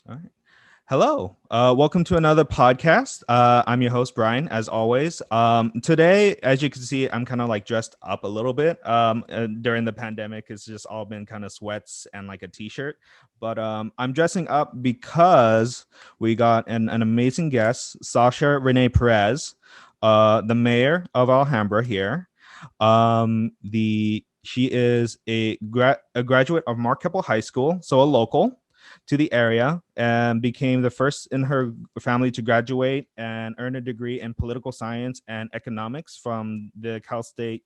All right. Hello. Welcome to another podcast. I'm your host, Bryan, as always. Today, as you can see, I'm kind of like dressed up a little bit. During the pandemic, it's just all been kind of sweats and like a t-shirt. But I'm dressing up because we got an amazing guest, Sasha Renee Perez, the mayor of Alhambra here. She is a graduate of Mark Keppel High School, so a local to the area, and became the first in her family to graduate and earn a degree in political science and economics from the Cal State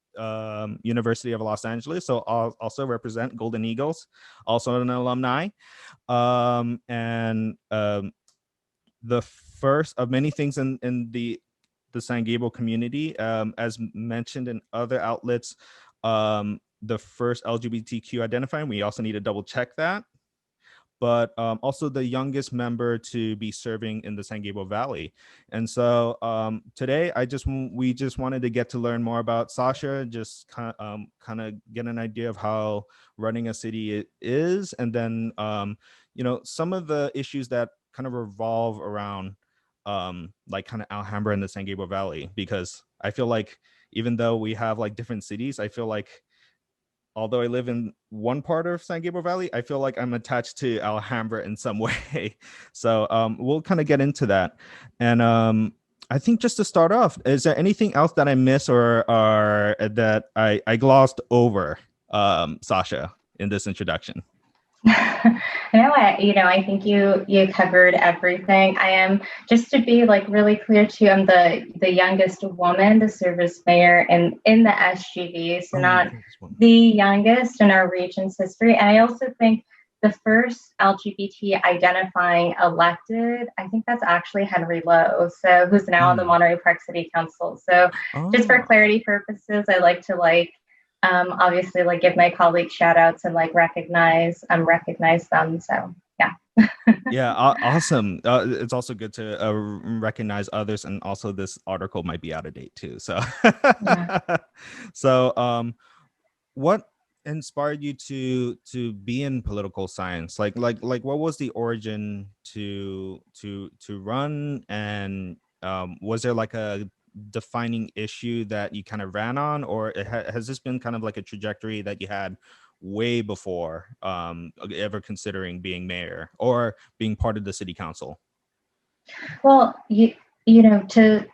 University of Los Angeles. So I'll also represent Golden Eagles, also an alumni. And the first of many things in the San Gabriel community, as mentioned in other outlets, the first LGBTQ identifying. We also need to double check that, but also the youngest member to be serving in the San Gabriel Valley. And so today, we just wanted to get to learn more about Sasha, just kind of get an idea of how running a city is, and then some of the issues that kind of revolve around like kind of Alhambra and the San Gabriel Valley, because I feel like even though we have like different cities, I feel like although I live in one part of San Gabriel Valley, I feel like I'm attached to Alhambra in some way. So we'll kind of get into that. And I think just to start off, is there anything else that I missed or that I glossed over, Sasha, in this introduction? I think you covered everything. I am, just to be like really clear too, I'm the youngest woman to serve as mayor in the SGV, so not the youngest in our region's history. And I also think the first LGBT identifying elected, I think that's actually Henry Lowe, so who's now on the Monterey Park City Council. So just for clarity purposes, I like to obviously like give my colleagues shout outs and like recognize them. So yeah. Yeah, awesome. It's also good to recognize others, and also this article might be out of date too. So Yeah. so what inspired you to be in political science? Like what was the origin to run, and was there like a defining issue that you kind of ran on, or has this been kind of like a trajectory that you had way before ever considering being mayor or being part of the city council? Well, you know, to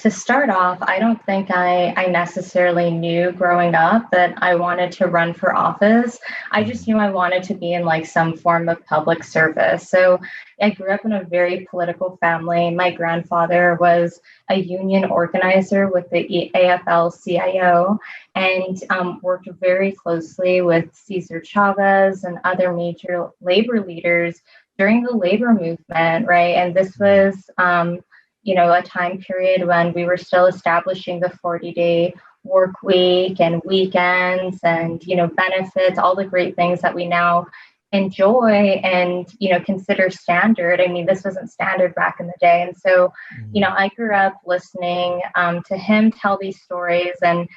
start off, I don't think I necessarily knew growing up that I wanted to run for office. I just knew I wanted to be in like some form of public service. So I grew up in a very political family. My grandfather was a union organizer with the AFL-CIO and worked very closely with Cesar Chavez and other major labor leaders during the labor movement, right? And this was a time period when we were still establishing the 40-day work week and weekends and, benefits, all the great things that we now enjoy and, consider standard. I mean, this wasn't standard back in the day. And so, I grew up listening to him tell these stories and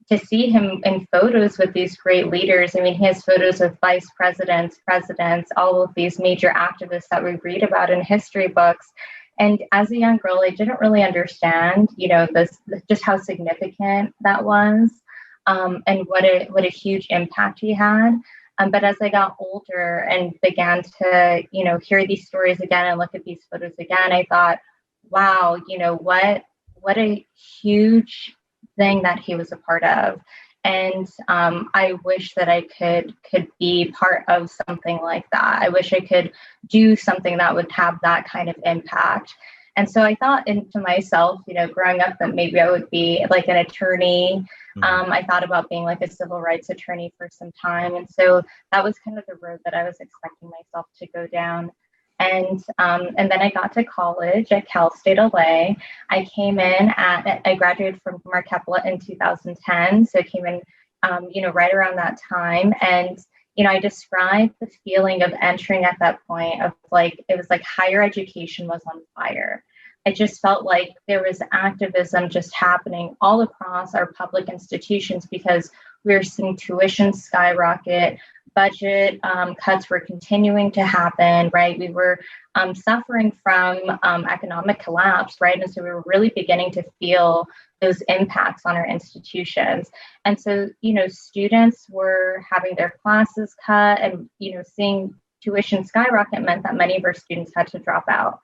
to see him in photos with these great leaders. I mean, he has photos of vice presidents, presidents, all of these major activists that we read about in history books. And as a young girl, I didn't really understand, this just how significant that was, and what a huge impact he had. But as I got older and began to, hear these stories again and look at these photos again, I thought, wow, what a huge thing that he was a part of. And I wish that I could be part of something like that. I wish I could do something that would have that kind of impact. And so I thought to myself, growing up, that maybe I would be like an attorney. I thought about being like a civil rights attorney for some time. And so that was kind of the road that I was expecting myself to go down. And then I got to college at Cal State LA. I graduated from Mark Keppel in 2010. So I came in, right around that time. And, I described the feeling of entering at that point of like, it was like higher education was on fire. It just felt like there was activism just happening all across our public institutions because we were seeing tuition skyrocket, budget cuts were continuing to happen, right? We were suffering from economic collapse, right? And so we were really beginning to feel those impacts on our institutions. And so, students were having their classes cut, and, seeing tuition skyrocket meant that many of our students had to drop out.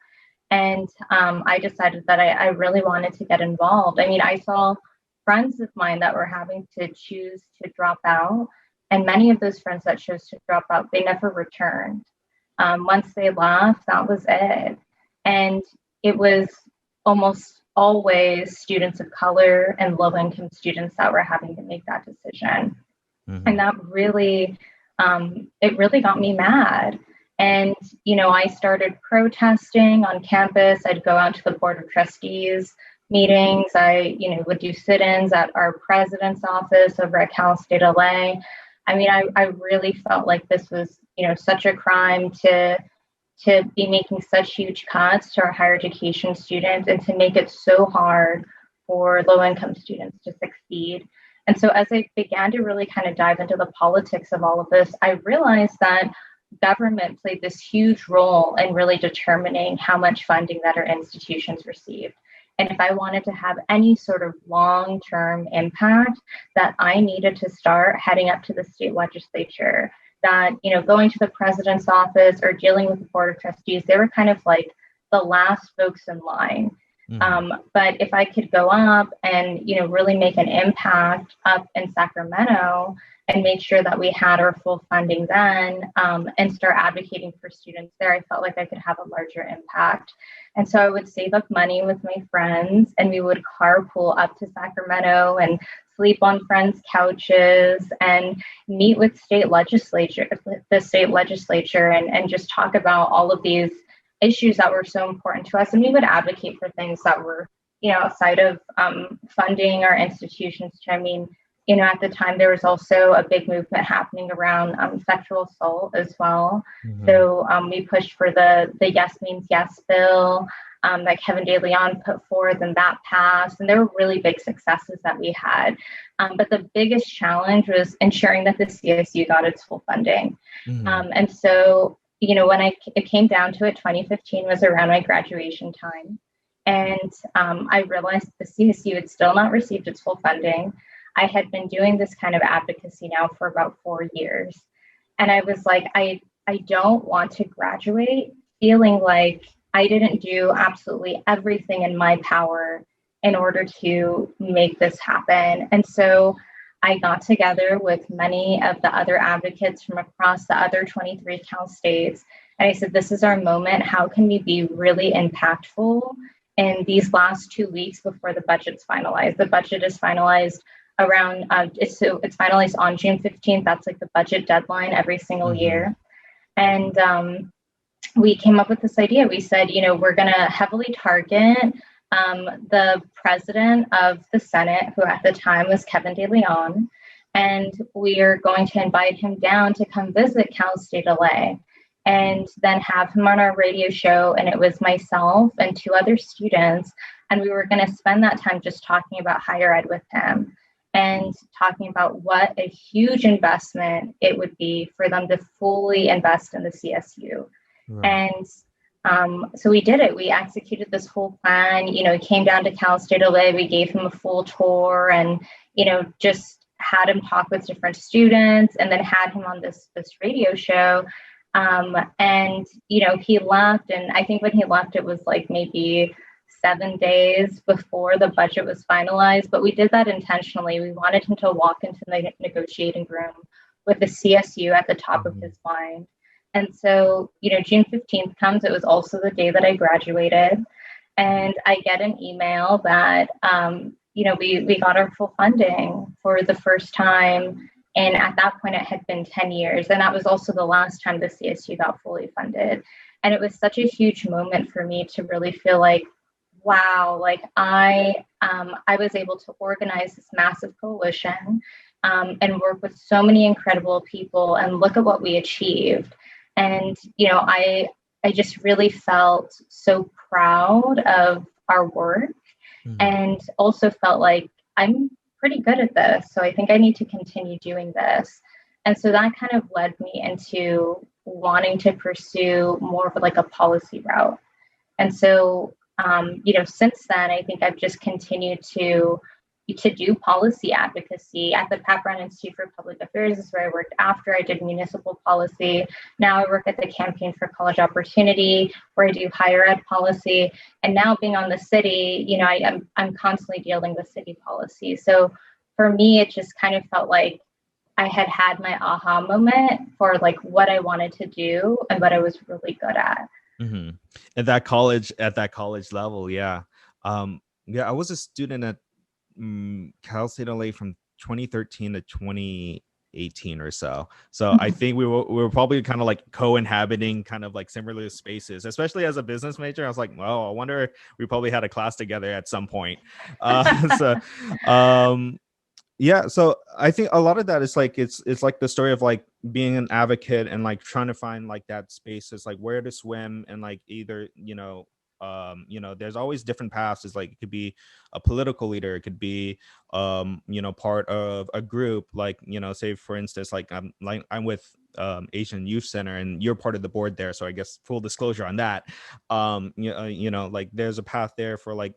And I decided that I really wanted to get involved. I mean, I saw friends of mine that were having to choose to drop out. And many of those friends that chose to drop out, they never returned. Once they left, that was it. And it was almost always students of color and low-income students that were having to make that decision. Mm-hmm. And that really, it really got me mad. And, I started protesting on campus. I'd go out to the Board of Trustees meetings. I, would do sit-ins at our president's office over at Cal State LA. I mean, I really felt like this was, such a crime to be making such huge cuts to our higher education students and to make it so hard for low-income students to succeed. And so as I began to really kind of dive into the politics of all of this, I realized that government played this huge role in really determining how much funding that our institutions received. And if I wanted to have any sort of long-term impact, that I needed to start heading up to the state legislature, that, going to the president's office or dealing with the Board of Trustees, they were kind of like the last folks in line. Mm-hmm. But if I could go up and, really make an impact up in Sacramento and make sure that we had our full funding then, and start advocating for students there, I felt like I could have a larger impact. And so I would save up money with my friends, and we would carpool up to Sacramento and sleep on friends' couches and meet with the state legislature and just talk about all of these issues that were so important to us. And we would advocate for things that were, outside of funding our institutions. I mean, at the time, there was also a big movement happening around sexual assault as well. Mm-hmm. So we pushed for the Yes Means Yes bill that Kevin De Leon put forth, and that passed. And there were really big successes that we had. But the biggest challenge was ensuring that the CSU got its full funding. Mm-hmm. And so, when it came down to it, 2015 was around my graduation time. And I realized the CSU had still not received its full funding. I had been doing this kind of advocacy now for about 4 years. And I was like, I don't want to graduate feeling like I didn't do absolutely everything in my power in order to make this happen. And so I got together with many of the other advocates from across the other 23 Cal states. And I said, this is our moment. How can we be really impactful in these last 2 weeks before the budget's finalized? The budget is finalized around, it's finalized on June 15th. That's like the budget deadline every single mm-hmm. year. And we came up with this idea. We said, we're going to heavily target the president of the Senate, who at the time was Kevin De Leon, and we are going to invite him down to come visit Cal State LA, and then have him on our radio show. And it was myself and 2 other students, and we were going to spend that time just talking about higher ed with him and talking about what a huge investment it would be for them to fully invest in the CSU. Right. And so we did it. We executed this whole plan. He came down to Cal State LA. We gave him a full tour and, just had him talk with different students, and then had him on this radio show. And, he left. And I think when he left, it was like maybe 7 days before the budget was finalized. But we did that intentionally. We wanted him to walk into the negotiating room with the CSU at the top mm-hmm. of his mind. And so, June 15th comes. It was also the day that I graduated. And I get an email that, we got our full funding for the first time. And at that point, it had been 10 years. And that was also the last time the CSU got fully funded. And it was such a huge moment for me to really feel like, wow, like I was able to organize this massive coalition and work with so many incredible people, and look at what we achieved. And, I just really felt so proud of our work mm-hmm. and also felt like I'm pretty good at this. So I think I need to continue doing this. And so that kind of led me into wanting to pursue more of like a policy route. And so, since then, I think I've just continued to do policy advocacy at the Pat Brown Institute for Public Affairs is where I worked after I did municipal policy. Now I work at the Campaign for College Opportunity, where I do higher ed policy. And now being on the city, I'm constantly dealing with city policy. So for me, it just kind of felt like I had my aha moment for like what I wanted to do and what I was really good at. Mm-hmm. At that college level, yeah. Yeah, I was a student at Cal State LA from 2013 to 2018 or so. So I think we were probably kind of like co-inhabiting kind of like similar spaces, especially as a business major. I was like, well, I wonder, we probably had a class together at some point. So yeah, so I think a lot of that is like it's like the story of like being an advocate and like trying to find like that space is like where to swim, and like either there's always different paths. It's like it could be a political leader, it could be part of a group, like say for instance, I'm with Asian Youth Center, and you're part of the board there, so I guess full disclosure on that. Like there's a path there for like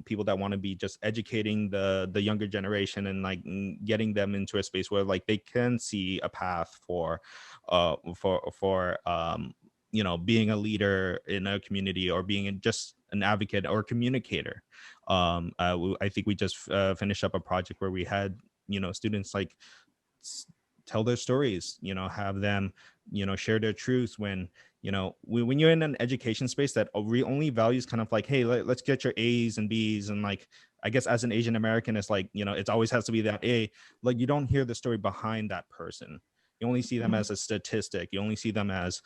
people that want to be just educating the younger generation, and like getting them into a space where like they can see a path for being a leader in a community, or being just an advocate or communicator. I think we just finished up a project where we had students like tell their stories, have them share their truths when when you're in an education space that only values kind of like, hey, let's get your A's and B's, and like I guess as an Asian American, it's like it always has to be that A. Like you don't hear the story behind that person. You only see them as a statistic. You only see them as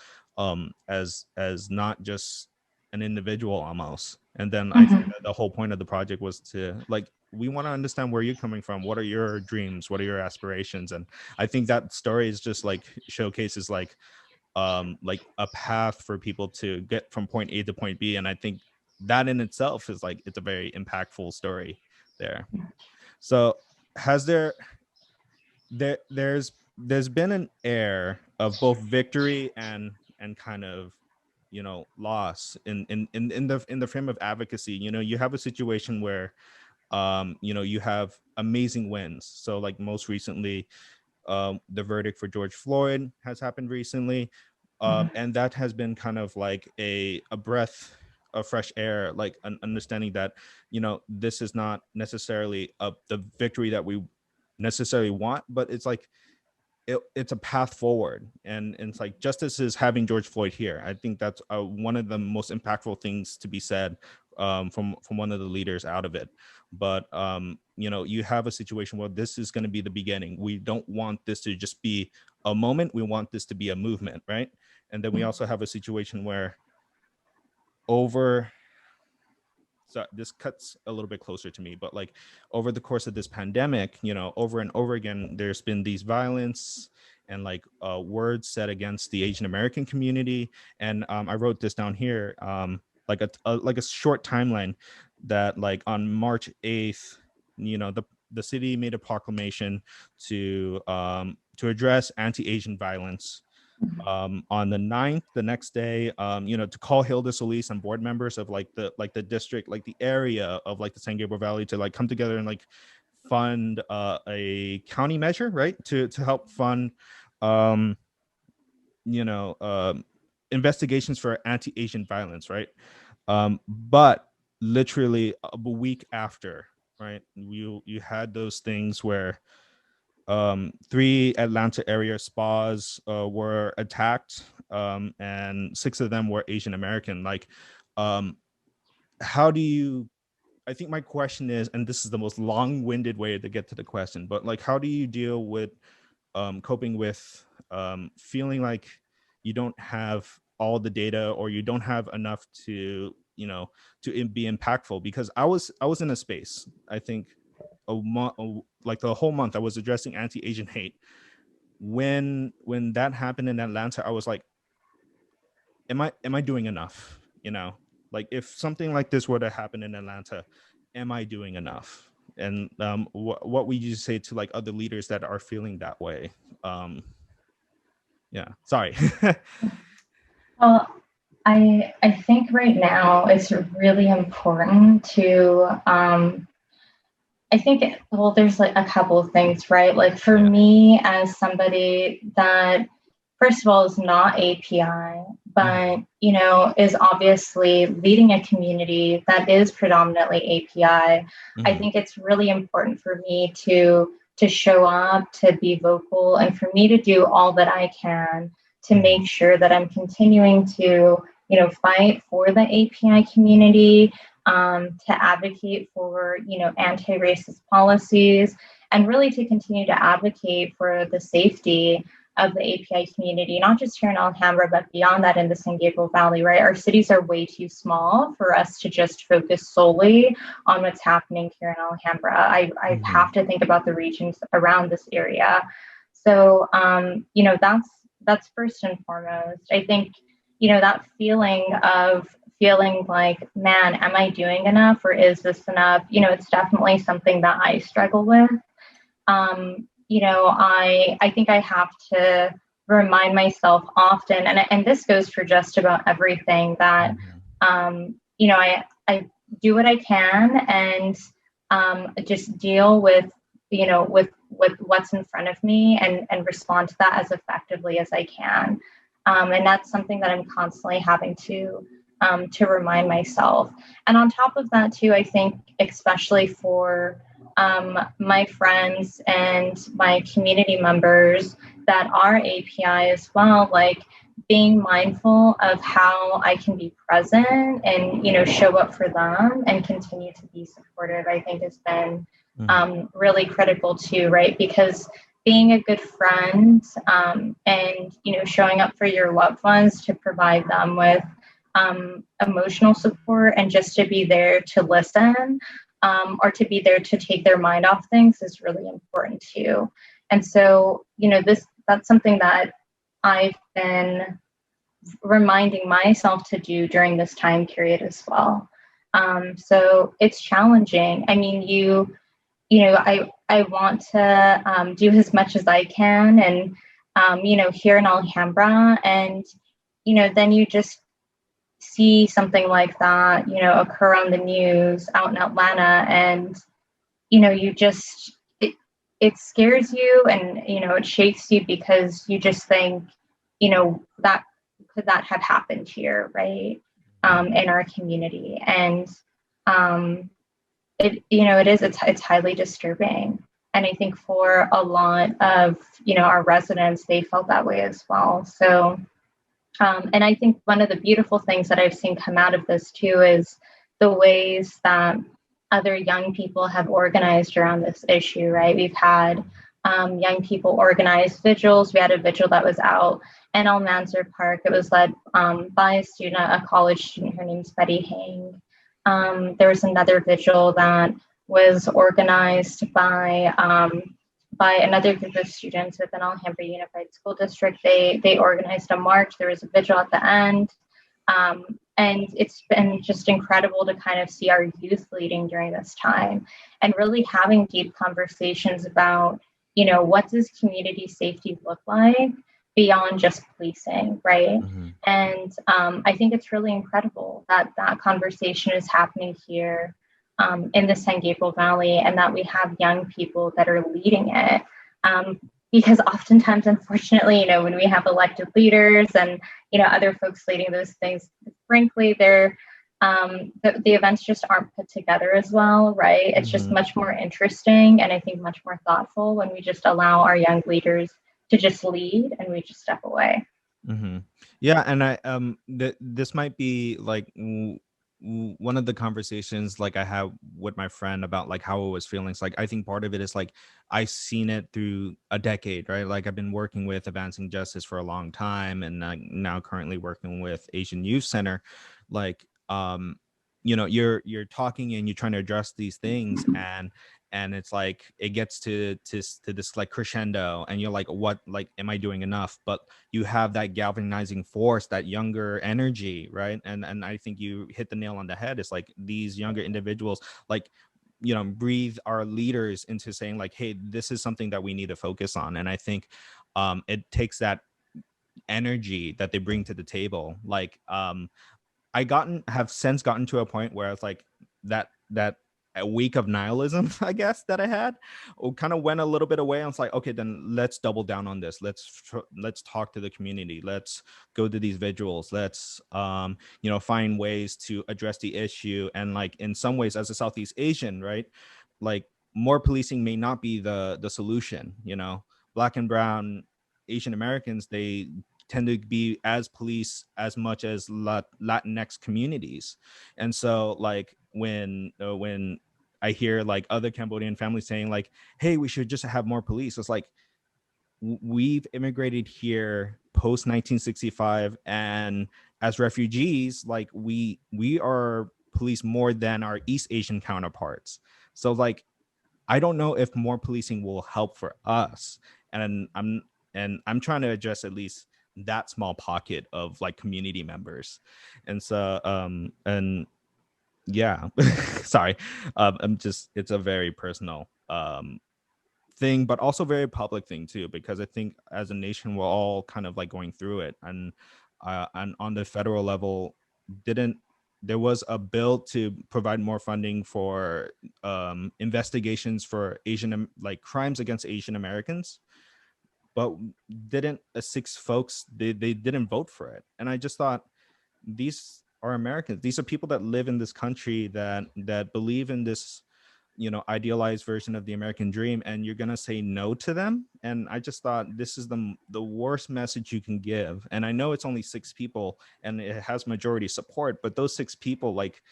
not just an individual almost. And then I think that the whole point of the project was to like, we want to understand where you're coming from. What are your dreams? What are your aspirations? And I think that story is just like showcases like a path for people to get from point A to point B. And I think that in itself is like, it's a very impactful story there. So has there's been an air of both victory and kind of loss in the frame of advocacy. You have a situation where you have amazing wins. So like most recently, the verdict for George Floyd has happened recently, and that has been kind of like a breath of fresh air, like an understanding that this is not necessarily the victory that we necessarily want, but it's like it's a path forward, and it's like justice is having George Floyd here. I think that's one of the most impactful things to be said from one of the leaders out of it. But you have a situation where this is going to be the beginning. We don't want this to just be a moment. We want this to be a movement, right? And then we also have a situation where over so this cuts a little bit closer to me, but like over the course of this pandemic, over and over again, there's been these violence and like words said against the Asian American community. And I wrote this down here, like a short timeline that like on March 8th, the city made a proclamation to address anti-Asian violence. On the 9th, the next day, to call Hilda Solis and board members of like the district, like the area of like the San Gabriel Valley, to like come together and like fund a county measure, right, to help fund um you know investigations for anti-Asian violence, right? But literally a week after, right, you had those things where 3 Atlanta area spas were attacked, and 6 of them were Asian American. Like, um, how do you? I think my question is, and this is the most long-winded way to get to the question, but like, how do you deal with coping with feeling like you don't have all the data, or you don't have enough to be impactful? Because I was in a space, I think a month, like the whole month I was addressing anti-Asian hate. When that happened in Atlanta, I was like, am I doing enough? Like if something like this were to happen in Atlanta, am I doing enough? And what would you say to like other leaders that are feeling that way? Yeah, sorry. Well, I think right now it's really important to I think, well, there's like a couple of things, right? Like for Yeah. me, as somebody that, first of all, is not API, but, you know, is obviously leading a community that is predominantly API, I Mm-hmm. think it's really important for me to show up, to be vocal, and for me to do all that I can to Mm-hmm. make sure that I'm continuing to, you know, fight for the API community, to advocate for, you know, anti-racist policies, and really to continue to advocate for the safety of the API community, not just here in Alhambra, but beyond that in the San Gabriel Valley, right? Our cities are way too small for us to just focus solely on what's happening here in Alhambra. I Mm-hmm. have to think about the regions around this area. So, you know, that's first and foremost. I think, you know, that feeling of feeling like, man, am I doing enough or is this enough? You know, it's definitely something that I struggle with. You know, I think I have to remind myself often, and this goes for just about everything, that Mm-hmm. you know, I do what I can, and just deal with, you know, with what's in front of me, and respond to that as effectively as I can. And that's something that I'm constantly having to remind myself. And on top of that, too, I think especially for my friends and my community members that are API as well, like being mindful of how I can be present and, you know, show up for them and continue to be supportive, I think has been Mm-hmm. really critical too, right? Because being a good friend, and, you know, showing up for your loved ones to provide them with emotional support and just to be there to listen, or to be there to take their mind off things is really important too. And so, you know, that's something that I've been reminding myself to do during this time period as well. So it's challenging. I mean, you know, I want to do as much as I can, and you know, here in Alhambra, and you know, then you just see something like that, you know, occur on the news out in Atlanta, and you know, you just it scares you, and you know, it shakes you because you just think, you know, that could that have happened here, right? In our community, and um, it, you know, it's highly disturbing, and I think for a lot of, you know, our residents, they felt that way as well. So and I think one of the beautiful things that I've seen come out of this too is the ways that other young people have organized around this issue, right? We've had young people organize vigils. We had a vigil that was out in Almanzar Park. It was led by a student, a college student. Her name's Betty Hang. There was another vigil that was organized by another group of students within Alhambra Unified School District. They organized a march. There was a vigil at the end. And it's been just incredible to kind of see our youth leading during this time and really having deep conversations about, you know, what does community safety look like beyond just policing, right? Mm-hmm. And I think it's really incredible that that conversation is happening here in the San Gabriel Valley, and that we have young people that are leading it. Because oftentimes, unfortunately, you know, when we have elected leaders and, you know, other folks leading those things, frankly, they're the events just aren't put together as well, right? It's just Mm-hmm. much more interesting, and I think much more thoughtful when we just allow our young leaders to just lead and we just step away. Mm-hmm. Yeah, and I this might be like one of the conversations like I had with my friend about like how it was feeling. It's like I think part of it is like I've seen it through a decade, right? Like I've been working with advancing justice for a long time, and now currently working with Asian Youth Center. Like, you know, you're talking and you're trying to address these things, and it's like it gets to this like crescendo, and you're like, what, like, am I doing enough? But you have that galvanizing force, that younger energy, right? And I think you hit the nail on the head. It's like these younger individuals, like, you know, breathe our leaders into saying like, hey, this is something that we need to focus on. And I think it takes that energy that they bring to the table. Like have since gotten to a point where it's like that a week of nihilism, I guess, that I had kind of went a little bit away. I was like, okay, then let's double down on this. Let's talk to the community. Let's go to these vigils. Let's find ways to address the issue. And like in some ways, as a Southeast Asian, right, like more policing may not be the solution. Black and brown Asian Americans, they tend to be as police as much as Latinx communities. And so like when I hear like other Cambodian families saying like, hey, we should just have more police, it's like, we've immigrated here post 1965, and as refugees, like we are police more than our East Asian counterparts. So like, I don't know if more policing will help for us. And I'm trying to address at least that small pocket of like community members. And so and yeah, sorry. It's a very personal thing, but also very public thing too, because I think as a nation we're all kind of like going through it. And on the federal level, didn't there was a bill to provide more funding for investigations for like crimes against Asian Americans, but didn't six folks, they didn't vote for it. And I just thought, these are Americans, these are people that live in this country, that believe in this idealized version of the American dream, and you're gonna say no to them. And I just thought, this is the worst message you can give. And I know it's only 6 people and it has majority support, but those 6 people, like,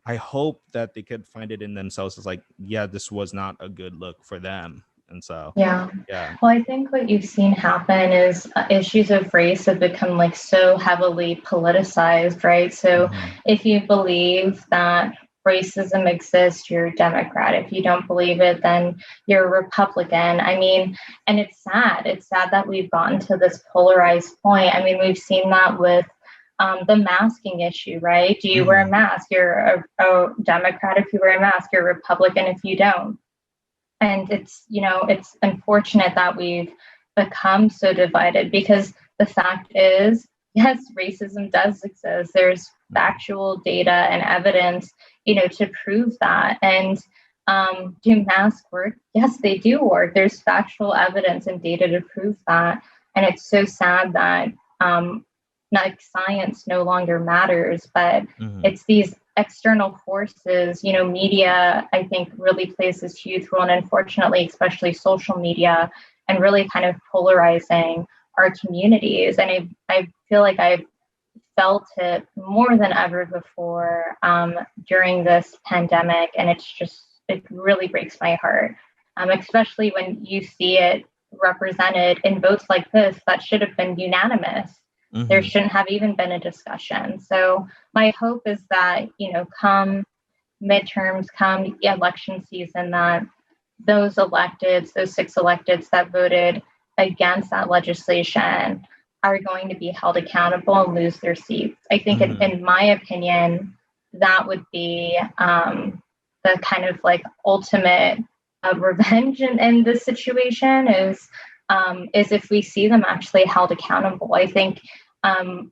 I hope that they could find it in themselves as like, yeah, this was not a good look for them. And so Yeah. yeah. Well, I think what you've seen happen is issues of race have become like so heavily politicized, right? So if you believe that racism exists, you're a Democrat. If you don't believe it, then you're a Republican. I mean, and it's sad. It's sad that we've gotten to this polarized point. I mean, we've seen that with the masking issue, right? Do you wear a mask? You're a Democrat if you wear a mask. You're a Republican if you don't. And it's unfortunate that we've become so divided, because the fact is, yes, racism does exist. There's factual data and evidence, to prove that. And do masks work? Yes, they do work. There's factual evidence and data to prove that. And it's so sad that like science no longer matters, but it's these external forces. Media, I think, really plays this huge role, and unfortunately, especially social media, and really kind of polarizing our communities. And I feel like I've felt it more than ever before during this pandemic, and it really breaks my heart, especially when you see it represented in votes like this that should have been unanimous. There shouldn't have even been a discussion. So my hope is that, come midterms, come election season, that those 6 electeds that voted against that legislation are going to be held accountable and lose their seats. I think, in my opinion, that would be the kind of like ultimate revenge in this situation, is if we see them actually held accountable. I think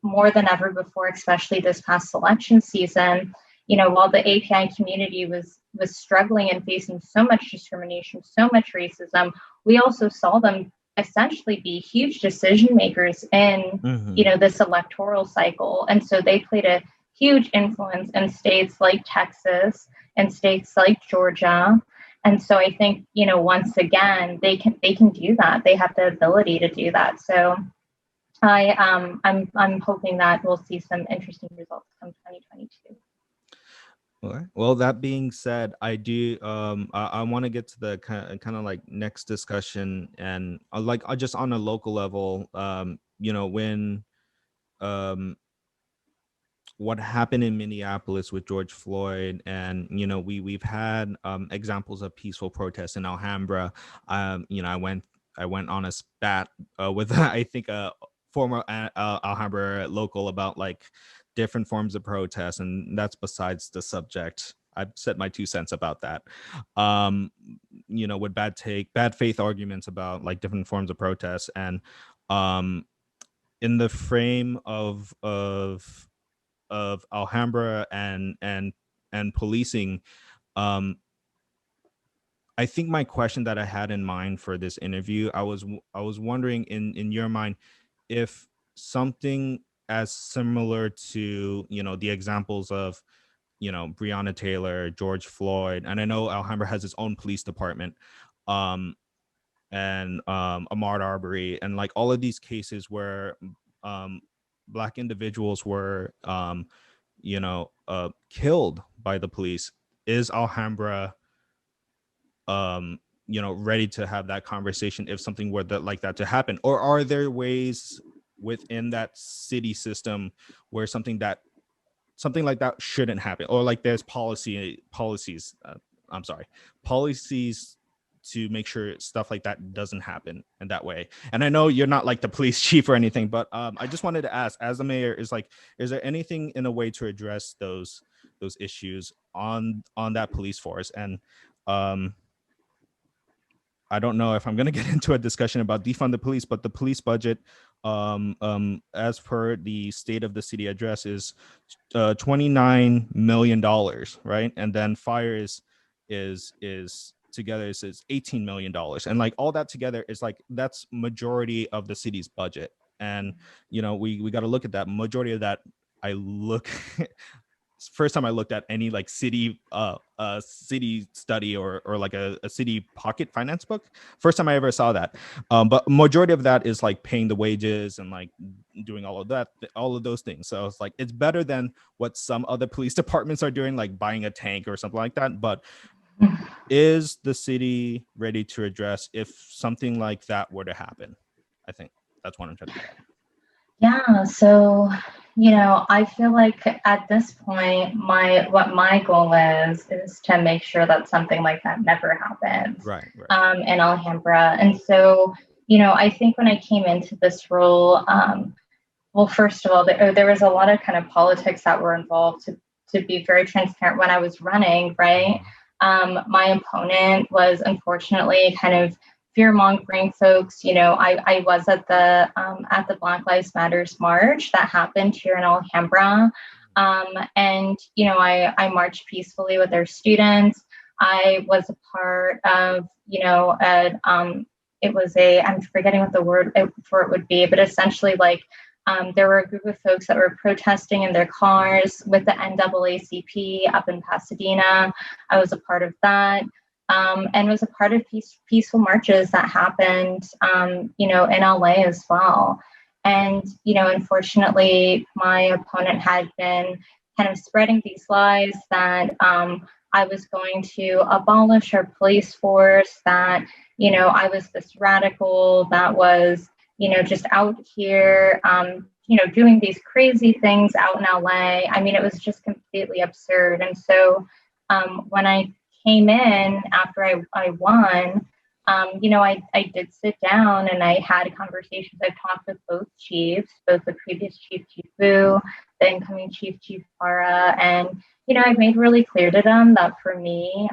more than ever before, especially this past election season, while the API community was struggling and facing so much discrimination, so much racism, we also saw them essentially be huge decision makers in, this electoral cycle. And so they played a huge influence in states like Texas and states like Georgia. And so I think, once again, they can do that. They have the ability to do that. So I'm hoping that we'll see some interesting results come 2022. All right. Well, that being said, I do I want to get to the kind of like next discussion, and like just on a local level, when what happened in Minneapolis with George Floyd, and we've had examples of peaceful protests in Alhambra. I went on a spat with I think a former Alhambra local about like different forms of protest, and that's besides the subject. I've said my 2 cents about that. With bad faith arguments about like different forms of protest, and in the frame of Alhambra and policing, I think my question that I had in mind for this interview, I was wondering in your mind if something as similar to, the examples of, Breonna Taylor, George Floyd, and I know Alhambra has its own police department, um, and Ahmaud Arbery, and like all of these cases where um, Black individuals were, killed by the police. Is Alhambra ready to have that conversation if something were like that to happen? Or are there ways within that city system where something like that shouldn't happen? Or like there's policies, policies to make sure stuff like that doesn't happen in that way? And I know you're not like the police chief or anything, but I just wanted to ask, as the mayor, is there anything in a way to address those issues on that police force? And I don't know if I'm going to get into a discussion about defund the police, but the police budget, as per the state of the city address, is $29 million, right? And then fire is together is $18 million, and like all that together is like that's majority of the city's budget. And we got to look at that majority of that. I look first time I looked at any like city city study or like a city pocket finance book, first time I ever saw that. But majority of that is like paying the wages and like doing all of those things. So it's like it's better than what some other police departments are doing, like buying a tank or something like that. But is the city ready to address if something like that were to happen? I think that's what I'm trying to get at. Yeah, so I feel like at this point, my goal is to make sure that something like that never happens, right. In Alhambra. And so, I think when I came into this role, well, first of all, there was a lot of kind of politics that were involved. To be very transparent, when I was running, right, my opponent was unfortunately kind of fear-mongering folks. I was at the Black Lives Matters march that happened here in Alhambra. And I marched peacefully with their students. I was a part of, it was I'm forgetting what the word for it would be, but essentially like there were a group of folks that were protesting in their cars with the NAACP up in Pasadena. I was a part of that. And was a part of peaceful marches that happened, in LA as well. And, unfortunately, my opponent had been kind of spreading these lies that I was going to abolish our police force, that, I was this radical that was, just out here, doing these crazy things out in LA. I mean, it was just completely absurd. And so when I came in after I won, I did sit down and I had conversations. I talked with both chiefs, both the previous chief, Chief Vu, the incoming chief, Chief Para, and I made really clear to them that for me,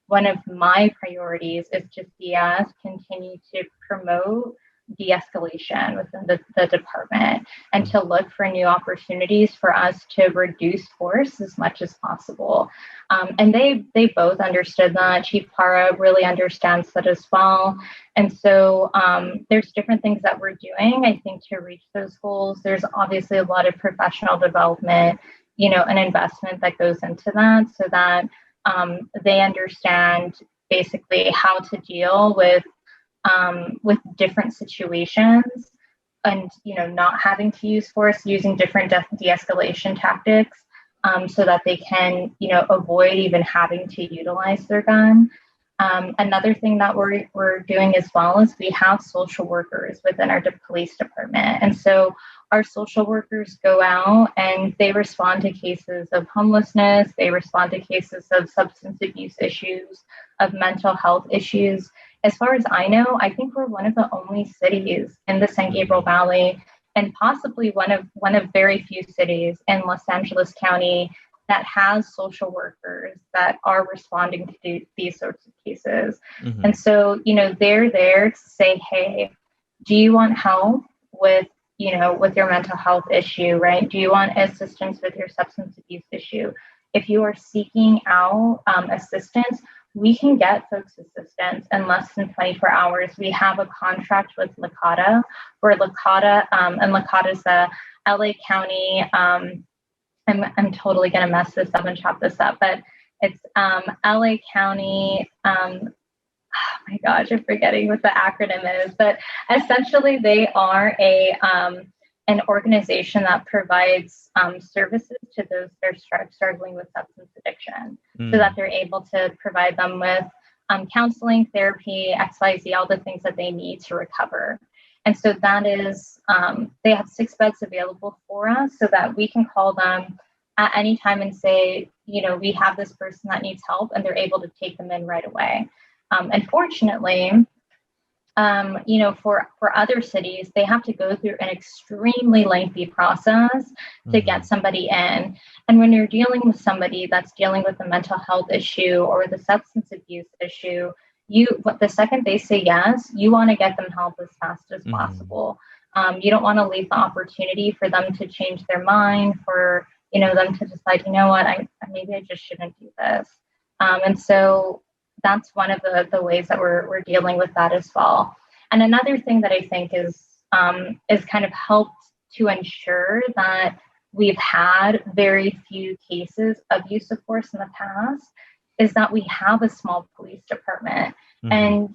one of my priorities is to see us continue to promote de-escalation within the department and to look for new opportunities for us to reduce force as much as possible. And they both understood that. Chief Para really understands that as well. And so there's different things that we're doing, I think, to reach those goals. There's obviously a lot of professional development, an investment that goes into that so that they understand basically how to deal with different situations and, not having to use force, using different de-escalation tactics so that they can, avoid even having to utilize their gun. Another thing that we're doing as well is we have social workers within our police department. And so our social workers go out and they respond to cases of homelessness, they respond to cases of substance abuse issues, of mental health issues. As far as I know, I think we're one of the only cities in the San Gabriel Valley and possibly one of very few cities in Los Angeles County that has social workers that are responding to these sorts of cases. Mm-hmm. And so, they're there to say, hey, do you want help with, with your mental health issue, right? Do you want assistance with your substance abuse issue? If you are seeking out assistance, we can get folks assistance in less than 24 hours. We have a contract with Licata, where Licata, and Licata is the LA County, I'm totally going to mess this up and chop this up, but it's LA County, oh my gosh, I'm forgetting what the acronym is, but essentially they are an organization that provides services to those that are struggling with substance addiction, so that they're able to provide them with counseling, therapy, XYZ, all the things that they need to recover. And so that is, they have 6 beds available for us, so that we can call them at any time and say, we have this person that needs help, and they're able to take them in right away. Unfortunately, for other cities, they have to go through an extremely lengthy process to get somebody in. And when you're dealing with somebody that's dealing with a mental health issue or the substance abuse issue, the second they say yes, you want to get them help as fast as possible. You don't want to leave the opportunity for them to change their mind, for them to decide, maybe I just shouldn't do this. And so that's one of the ways that we're dealing with that as well. And another thing that I think is kind of helped to ensure that we've had very few cases of use of force in the past is that we have a small police department. And,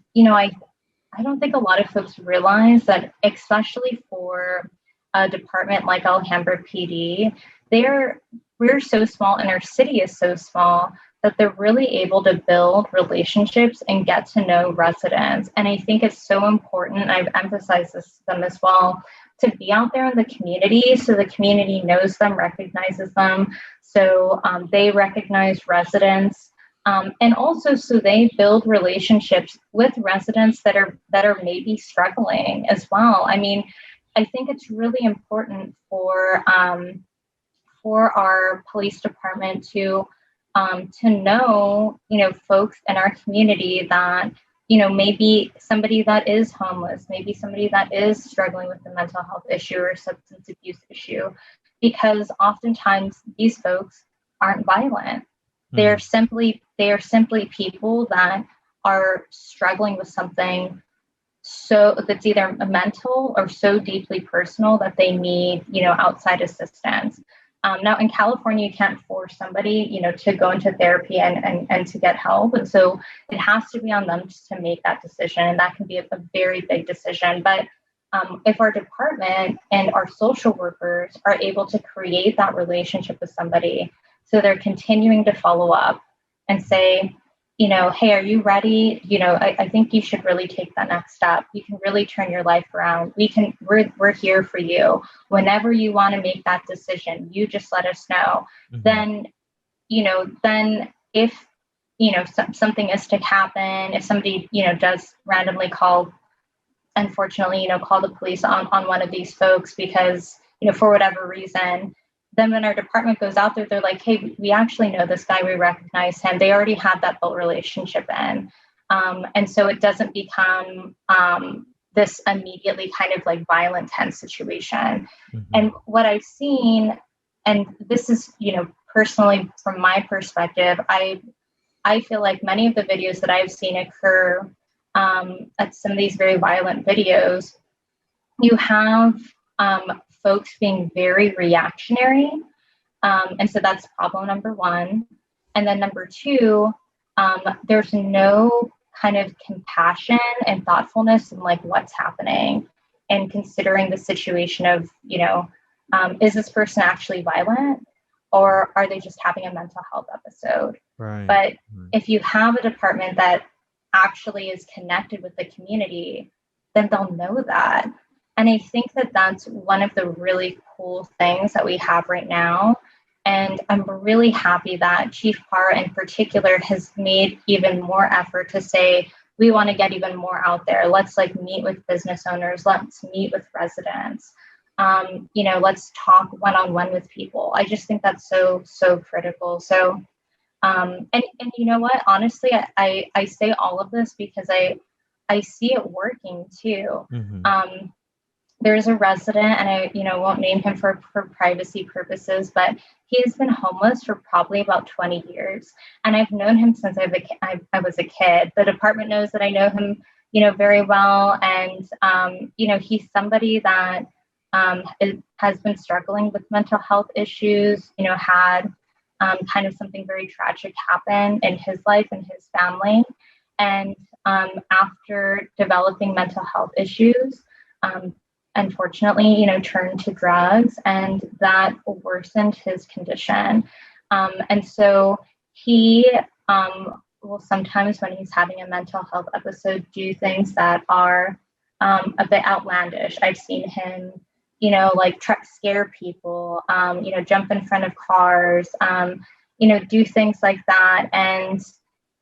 I don't think a lot of folks realize that, especially for a department like Alhambra PD, we're so small and our city is so small that they're really able to build relationships and get to know residents. And I think it's so important, I've emphasized this to them as well, to be out there in the community so the community knows them, recognizes them, so they recognize residents. And also so they build relationships with residents that are maybe struggling as well. I mean, I think it's really important for our police department to know, folks in our community that, maybe somebody that is homeless, maybe somebody that is struggling with a mental health issue or substance abuse issue, because oftentimes these folks aren't violent. They are simply people that are struggling with something so that's either mental or so deeply personal that they need, outside assistance. Now in California, you can't force somebody, to go into therapy and to get help. And so it has to be on them to make that decision. And that can be a very big decision. But if our department and our social workers are able to create that relationship with somebody, so they're continuing to follow up and say, hey, are you ready? I think you should really take that next step. You can really turn your life around. We're here for you. Whenever you want to make that decision, you just let us know. Then if, something is to happen, if somebody, does randomly call, unfortunately, call the police on one of these folks because, for whatever reason, then when our department goes out there, they're like, hey, we actually know this guy, we recognize him. They already have that built relationship in. And so it doesn't become this immediately kind of like violent, tense situation. And what I've seen, and this is, personally from my perspective, I feel like many of the videos that I've seen occur at some of these very violent videos, you have folks being very reactionary. And so that's problem number one. And then number two, there's no kind of compassion and thoughtfulness in like what's happening and considering the situation of, is this person actually violent or are they just having a mental health episode? Right. But if you have a department that actually is connected with the community, then they'll know that. And I think that that's one of the really cool things that we have right now. And I'm really happy that Chief Parr in particular has made even more effort to say, we want to get even more out there. Let's like meet with business owners. Let's meet with residents. Let's talk one-on-one with people. I just think that's so critical. So, and you know what, honestly, I say all of this because I see it working too. there's a resident, and I, won't name him for privacy purposes, but he has been homeless for probably about 20 years. And I've known him since I was a kid. The department knows that I know him, very well. And, he's somebody that has been struggling with mental health issues, had kind of something very tragic happen in his life and his family. And after developing mental health issues, unfortunately, turned to drugs, and that worsened his condition. And so he will sometimes, when he's having a mental health episode, do things that are a bit outlandish. I've seen him, like try to scare people, jump in front of cars, do things like that. And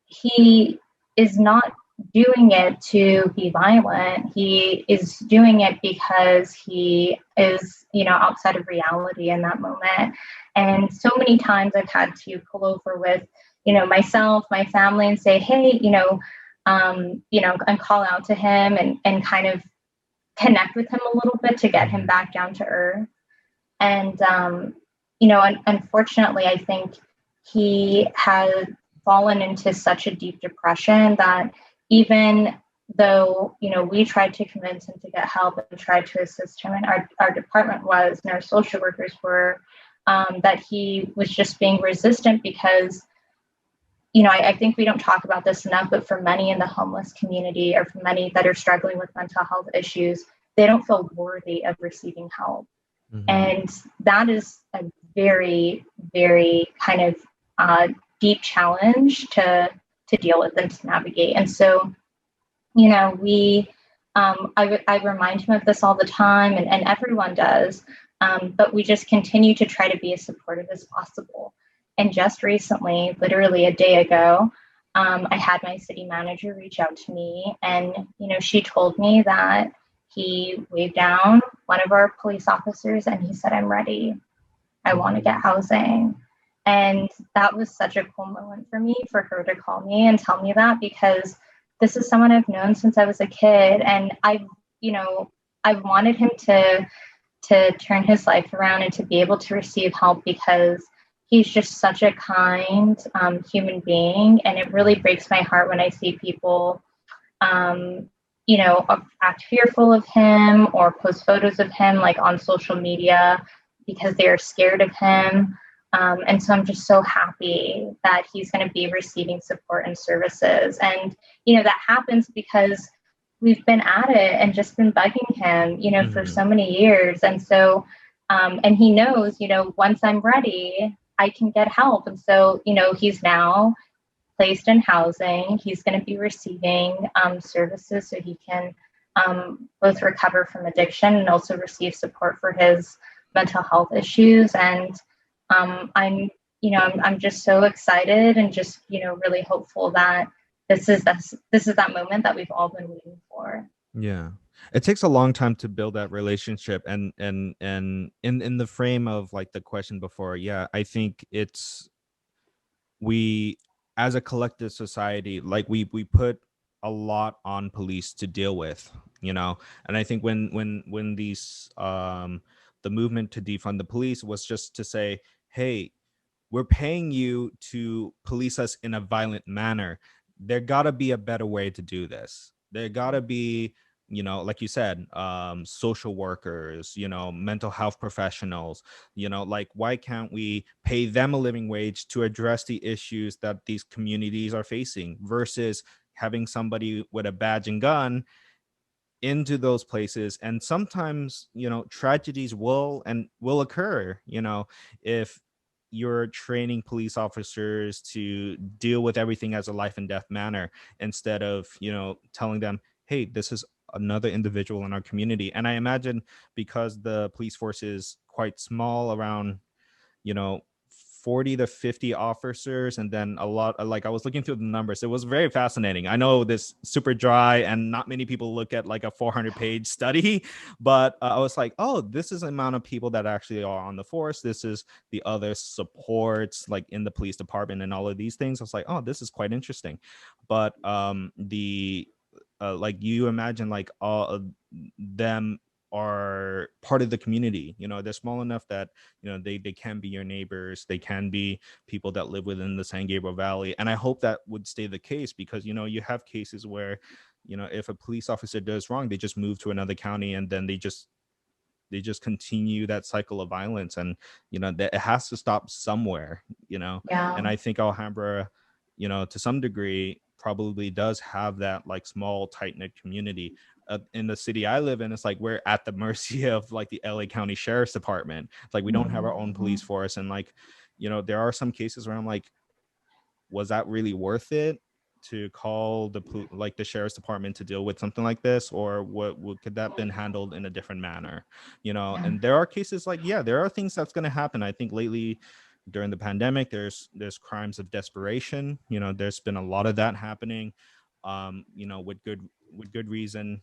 he is not doing it to be violent. He is doing it because he is, outside of reality in that moment. And so many times I've had to pull over with, myself, my family, and say, hey, and call out to him and kind of connect with him a little bit to get him back down to earth. And, unfortunately, I think he had fallen into such a deep depression that even though, we tried to convince him to get help and tried to assist him, and our department was, and our social workers were, that he was just being resistant because, I think we don't talk about this enough, but for many in the homeless community, or for many that are struggling with mental health issues, they don't feel worthy of receiving help. Mm-hmm. And that is a very, very kind of deep challenge to deal with and to navigate. And so, I remind him of this all the time, and everyone does, but we just continue to try to be as supportive as possible. And just recently, literally a day ago, I had my city manager reach out to me, and, she told me that he waved down one of our police officers and he said, I'm ready. I want to get housing. And that was such a cool moment for me, for her to call me and tell me that, because this is someone I've known since I was a kid. And I've wanted him to turn his life around and to be able to receive help, because he's just such a kind human being. And it really breaks my heart when I see people, act fearful of him or post photos of him, like on social media, because they are scared of him. And so I'm just so happy that he's going to be receiving support and services. And, that happens because we've been at it and just been bugging him, mm-hmm. for so many years. And so, and he knows, once I'm ready, I can get help. And so, he's now placed in housing. He's going to be receiving services so he can both recover from addiction and also receive support for his mental health issues. And I'm just so excited and just, really hopeful that this is that moment that we've all been waiting for. Yeah. It takes a long time to build that relationship, and in the frame of like the question before, yeah, I think we as a collective society, like we put a lot on police to deal with, and I think when these the movement to defund the police was just to say, hey, we're paying you to police us in a violent manner. There gotta be a better way to do this. There gotta be, like you said, social workers, mental health professionals, like, why can't we pay them a living wage to address the issues that these communities are facing, versus having somebody with a badge and gun into those places. And sometimes, tragedies will occur, if you're training police officers to deal with everything as a life and death manner, instead of, telling them, hey, this is another individual in our community. And I imagine, because the police force is quite small, around, 40 to 50 officers, and then a lot, like, I was looking through the numbers. It was very fascinating. I know this super dry and not many people look at like a 400-page study, but I was like, oh, this is the amount of people that actually are on the force. This is the other supports, like in the police department and all of these things. I was like, oh, this is quite interesting. But the like, you imagine like all of them are part of the community. They're small enough that, they can be your neighbors. They can be people that live within the San Gabriel Valley. And I hope that would stay the case, because, you have cases where, if a police officer does wrong, they just move to another county, and then they just continue that cycle of violence. And that it has to stop somewhere. Yeah. And I think Alhambra, to some degree, probably does have that like small tight-knit community. In the city I live in, it's like we're at the mercy of like the LA County Sheriff's Department. It's like we don't have our own police force. And like, there are some cases where I'm like, was that really worth it to call the sheriff's department to deal with something like this? Or what could that have been handled in a different manner? And there are cases like, there are things that's going to happen. I think lately during the pandemic, there's crimes of desperation. There's been a lot of that happening, with good reason.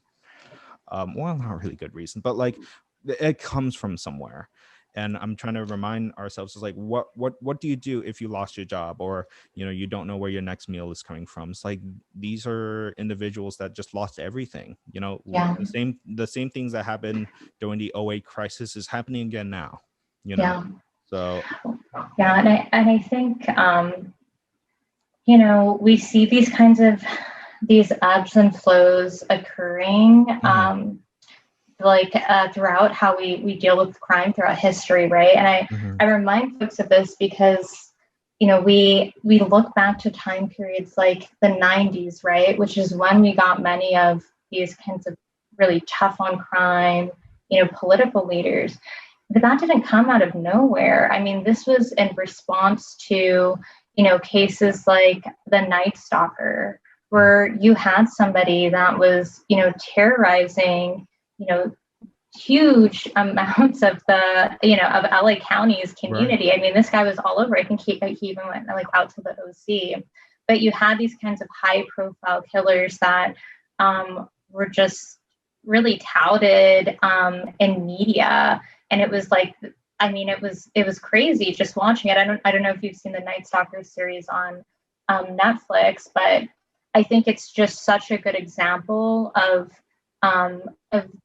Well, not really good reason, but like it comes from somewhere. And I'm trying to remind ourselves, is like, what do you do if you lost your job, or you don't know where your next meal is coming from? It's like, these are individuals that just lost everything. The same things that happened during the '08 crisis is happening again now. So and I think we see these ebbs and flows occurring throughout how we deal with crime throughout history, right? And I remind folks of this because we look back to time periods like the 90s, right, which is when we got many of these kinds of really tough on crime political leaders. But that didn't come out of nowhere. I mean, this was in response to cases like the Night Stalker, where you had somebody that was terrorizing huge amounts of the of LA County's community. Right. I mean, this guy was all over. I think he even went like out to the OC. But you had these kinds of high profile killers that were just really touted in media, and it was like, I mean, it was crazy just watching it. I don't know if you've seen the Night Stalker series on Netflix, but I think it's just such a good example of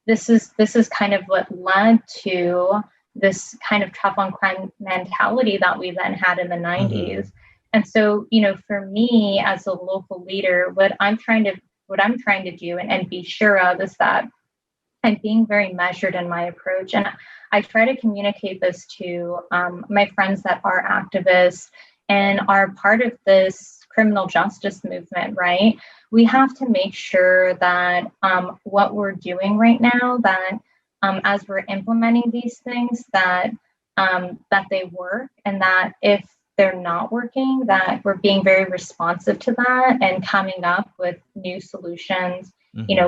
this is kind of what led to this kind of tough on crime mentality that we then had in the 90s. And so, for me as a local leader, what I'm trying to do and be sure of is that I'm being very measured in my approach. And I try to communicate this to my friends that are activists and are part of this criminal justice movement, right? We have to make sure that what we're doing right now, that as we're implementing these things, that they work, and that if they're not working, that we're being very responsive to that and coming up with new solutions,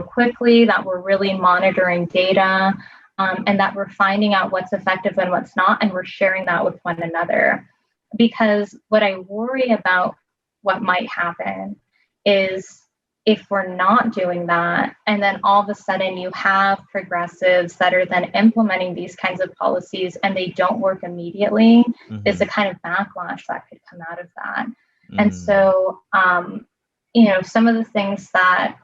quickly, that we're really monitoring data, and that we're finding out what's effective and what's not, and we're sharing that with one another. Because what I worry about what might happen is if we're not doing that, and then all of a sudden you have progressives that are then implementing these kinds of policies and they don't work immediately, is a kind of backlash that could come out of that. And so, some of the things that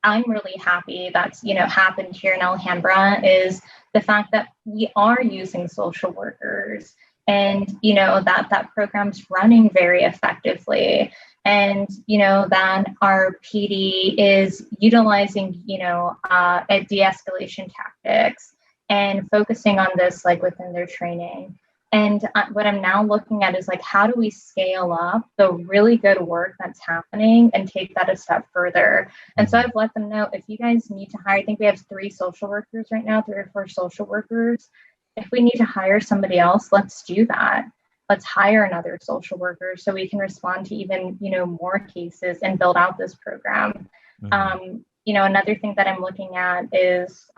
I'm really happy that's, happened here in Alhambra is the fact that we are using social workers, and, that program's running very effectively. And, that our PD is utilizing, de-escalation tactics and focusing on this, like, within their training. And what I'm now looking at is, like, how do we scale up the really good work that's happening and take that a step further? And so I've let them know, if you guys need to hire, I think we have 3 social workers right now, 3 or 4 social workers. If we need to hire somebody else, let's do that. Let's hire another social worker so we can respond to even, more cases and build out this program. Another thing that I'm looking at is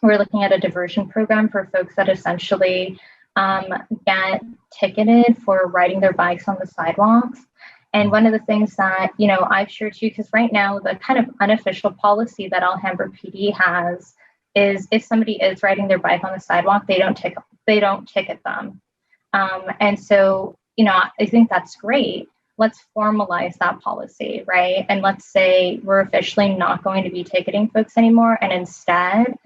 we're looking at a diversion program for folks that essentially get ticketed for riding their bikes on the sidewalks. And one of the things that, I've shared too, because right now the kind of unofficial policy that Alhambra PD has is if somebody is riding their bike on the sidewalk, they don't ticket them. And so, I think that's great. Let's formalize that policy, right? And let's say we're officially not going to be ticketing folks anymore. And instead,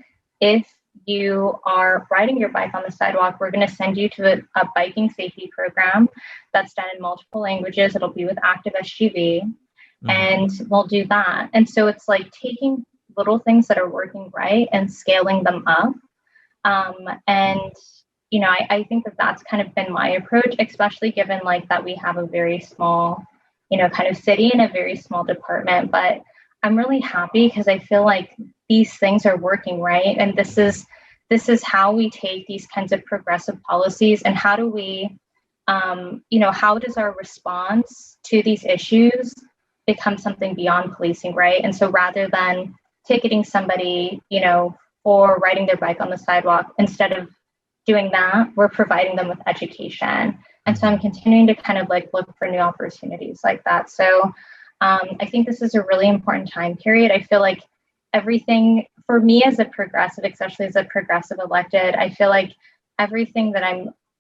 if you are riding your bike on the sidewalk, we're going to send you to a biking safety program that's done in multiple languages. It'll be with Active SGV, and we'll do that. And so it's like taking little things that are working right and scaling them up. And I think that that's kind of been my approach, especially given like that we have a very small, kind of city and a very small department. But I'm really happy because I feel like these things are working right. And this is how we take these kinds of progressive policies, and how do we, how does our response to these issues become something beyond policing, right? And so rather than ticketing somebody, for riding their bike on the sidewalk, instead of doing that, we're providing them with education. And so I'm continuing to kind of like look for new opportunities like that. So I think this is a really important time period. I feel like everything for me as a progressive, especially as a progressive elected, I feel like everything that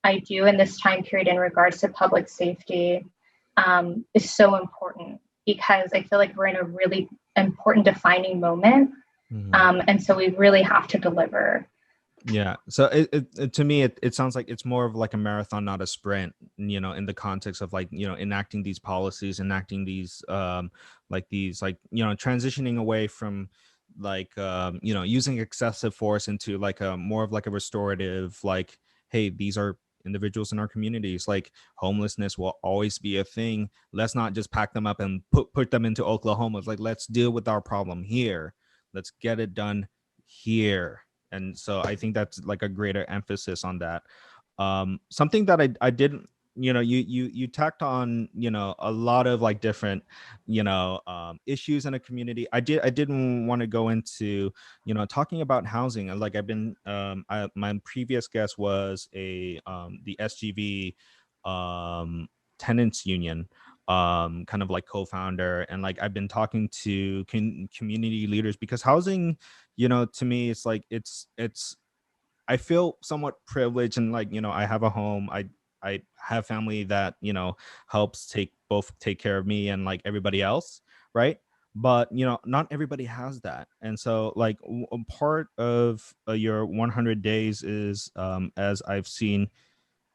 I do in this time period in regards to public safety is so important, because I feel like we're in a really important defining moment. And so we really have to deliver. Yeah. So it to me, it sounds like it's more of like a marathon, not a sprint, in the context of like, enacting these policies, enacting these, transitioning away from like, using excessive force into like a more of like a restorative, like, hey, these are individuals in our communities. Like homelessness will always be a thing. Let's not just pack them up and put them into Oklahoma. It's like, let's deal with our problem here. Let's get it done here. And so I think that's like a greater emphasis on that. Something that I didn't, you tacked on, a lot of like different, issues in a community. I didn't want to go into, talking about housing. Like I've been, my previous guest was the SGV tenants union kind of like co-founder, and like I've been talking to community leaders, because housing, to me, it's like it's I feel somewhat privileged, and like, I have a home. I have family that, helps take care of me and like everybody else, right? But not everybody has that. And so like a part of your 100 days is, as I've seen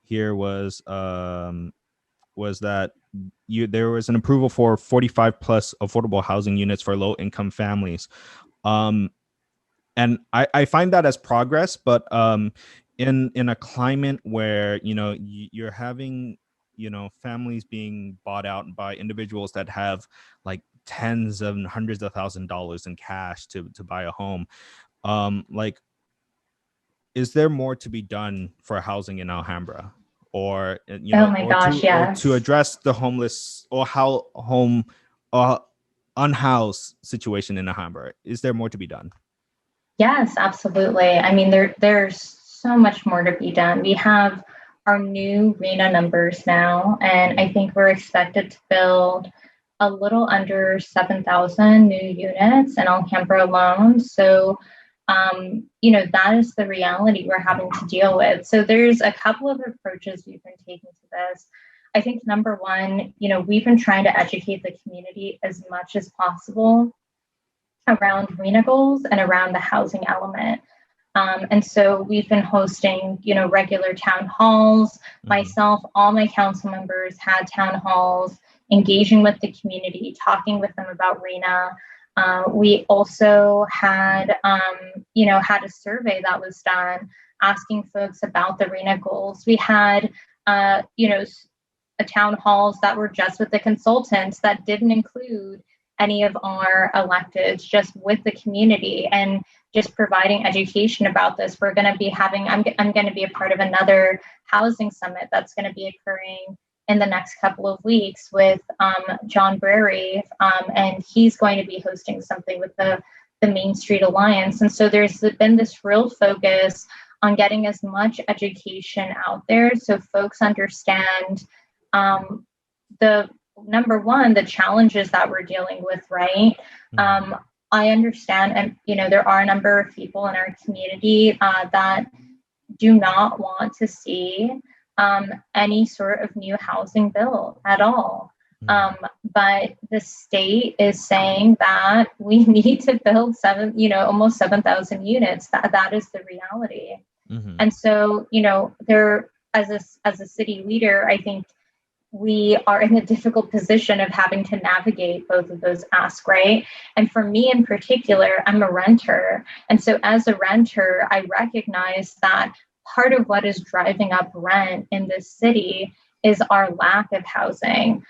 here, was that there was an approval for 45 plus affordable housing units for low income families. And I find that as progress, but in a climate where you're having families being bought out by individuals that have like tens and hundreds of $1,000s in cash to buy a home, like, is there more to be done for housing in Alhambra, or Oh my gosh, or to yes. address the homeless or unhoused situation in Alhambra? Is there more to be done? Yes, absolutely. I mean, there's so much more to be done. We have our new RENA numbers now, and I think we're expected to build a little under 7,000 new units in Alhambra alone. So, that is the reality we're having to deal with. So there's a couple of approaches we've been taking to this. I think number one, we've been trying to educate the community as much as possible around RENA goals and around the housing element. And so we've been hosting, regular town halls. Myself, all my council members had town halls, engaging with the community, talking with them about RENA. We also had, had a survey that was done asking folks about the RENA goals. We had, town halls that were just with the consultants that didn't include any of our electeds, just with the community and just providing education about this. We're going to be having, I'm going to be a part of another housing summit that's going to be occurring in the next couple of weeks with John Brary, and he's going to be hosting something with the Main Street Alliance. And so there's been this real focus on getting as much education out there so folks understand the number one, the challenges that we're dealing with, right? I understand, and there are a number of people in our community that do not want to see any sort of new housing bill at all. But the state is saying that we need to build almost 7,000 units. That is the reality. And so, there, as a city leader, I think we are in a difficult position of having to navigate both of those asks, right? And for me in particular, I'm a renter. And so as a renter, I recognize that part of what is driving up rent in this city is our lack of housing.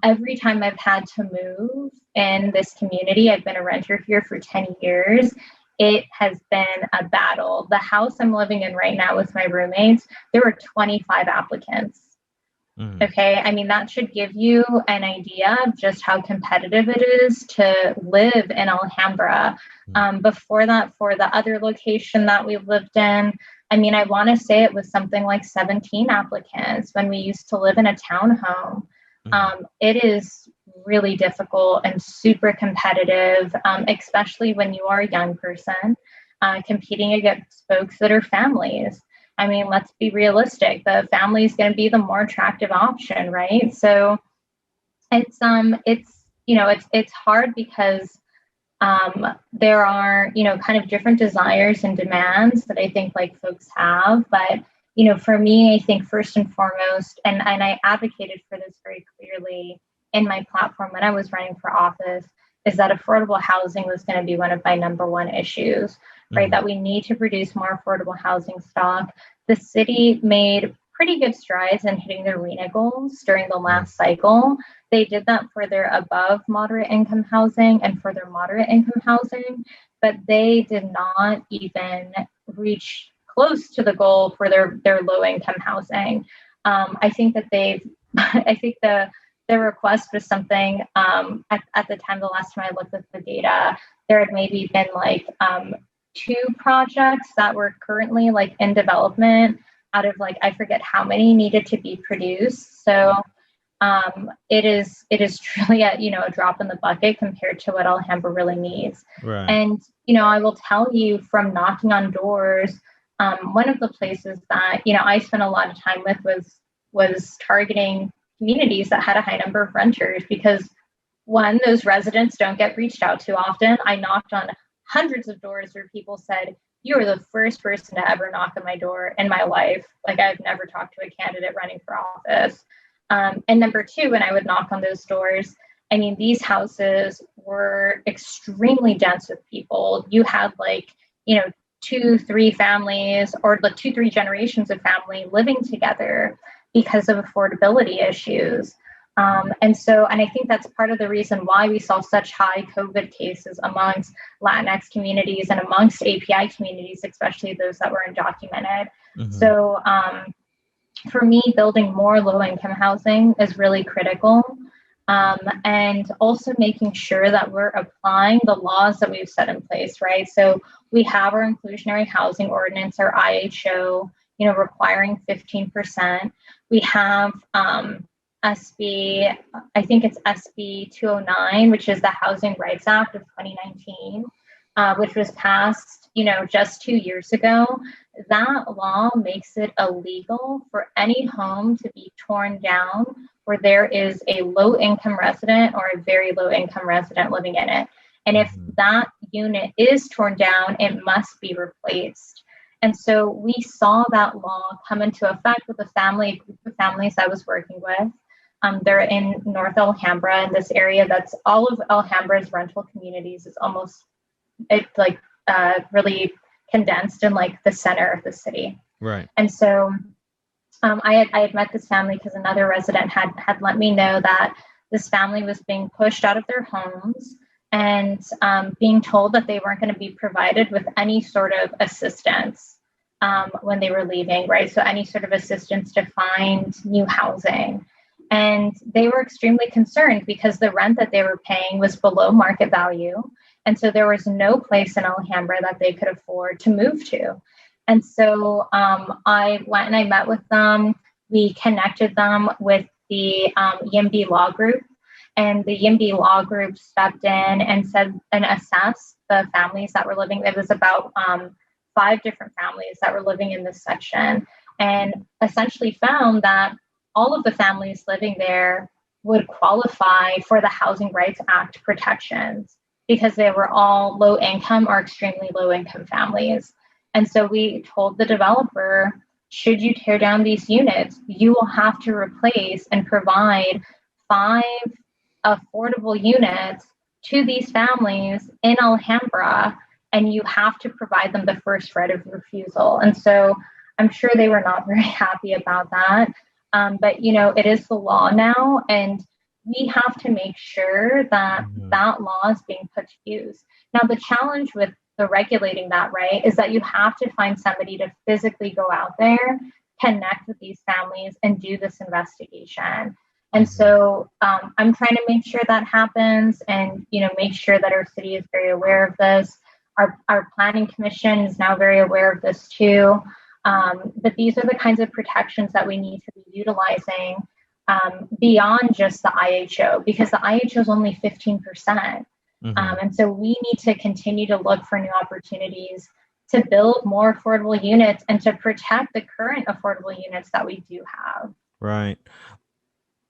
Every time I've had to move in this community, I've been a renter here for 10 years. It has been a battle. The house I'm living in right now with my roommates, there were 25 applicants. Okay. I mean, that should give you an idea of just how competitive it is to live in Alhambra. Before that, for the other location that we lived in, I mean, I want to say it was something like 17 applicants when we used to live in a townhome. It is really difficult and super competitive, especially when you are a young person competing against folks that are families. I mean, let's be realistic. The family is going to be the more attractive option, right? So it's hard because there are, kind of different desires and demands that I think like folks have. But, for me, I think first and foremost, and I advocated for this very clearly in my platform when I was running for office, is that affordable housing was going to be one of my number one issues, right? That we need to produce more affordable housing stock. The city made pretty good strides in hitting their RENA goals during the last cycle. They did that for their above moderate income housing and for their moderate income housing, but they did not even reach close to the goal for their low income housing. I think that I think the request was something at the time, the last time I looked at the data, there had maybe been like 2 projects that were currently like in development out of like, I forget how many needed to be produced. So it is truly a drop in the bucket compared to what Alhambra really needs. Right. And, I will tell you from knocking on doors, one of the places that, I spent a lot of time with was targeting communities that had a high number of renters because one, those residents don't get reached out to often. I knocked on hundreds of doors where people said, you are the first person to ever knock on my door in my life. Like I've never talked to a candidate running for office. And number 2, when I would knock on those doors, I mean, these houses were extremely dense with people. You had 2-3 families or 2-3 generations of family living together because of affordability issues. And I think that's part of the reason why we saw such high COVID cases amongst Latinx communities and amongst API communities, especially those that were undocumented. So for me, building more low-income housing is really critical. And also making sure that we're applying the laws that we've set in place, right? So we have our inclusionary housing ordinance, our IHO, requiring 15%. We have SB, I think it's SB 209, which is the Housing Rights Act of 2019, which was passed, just 2 years ago. That law makes it illegal for any home to be torn down where there is a low-income resident or a very low-income resident living in it. And if that unit is torn down, it must be replaced. And so we saw that law come into effect with a group of families I was working with. They're in North Alhambra, in this area that's all of Alhambra's rental communities is almost really condensed in like the center of the city. Right. And so I had met this family because another resident had let me know that this family was being pushed out of their homes and being told that they weren't going to be provided with any sort of assistance when they were leaving, right? So any sort of assistance to find new housing. And they were extremely concerned because the rent that they were paying was below market value. And so there was no place in Alhambra that they could afford to move to. And so I went and I met with them. We connected them with the YIMBY Law Group. And the YIMBY Law Group stepped in and assessed the families that were living. It was about 5 different families that were living in this section, and essentially found that all of the families living there would qualify for the Housing Rights Act protections because they were all low income or extremely low income families. And so we told the developer, should you tear down these units, you will have to replace and provide 5 affordable units to these families in Alhambra, and you have to provide them the first right of refusal. And so I'm sure they were not very happy about that. But, you know, it is the law now, and we have to make sure that that law is being put to use. Now, the challenge with the regulating that, right, is that you have to find somebody to physically go out there, connect with these families, and do this investigation. And so I'm trying to make sure that happens, and, you know, make sure that our city is very aware of this. Our planning commission is now very aware of this too. But these are the kinds of protections that we need to be utilizing beyond just the IHO, because the IHO is only 15%. And so we need to continue to look for new opportunities to build more affordable units and to protect the current affordable units that we do have. Right.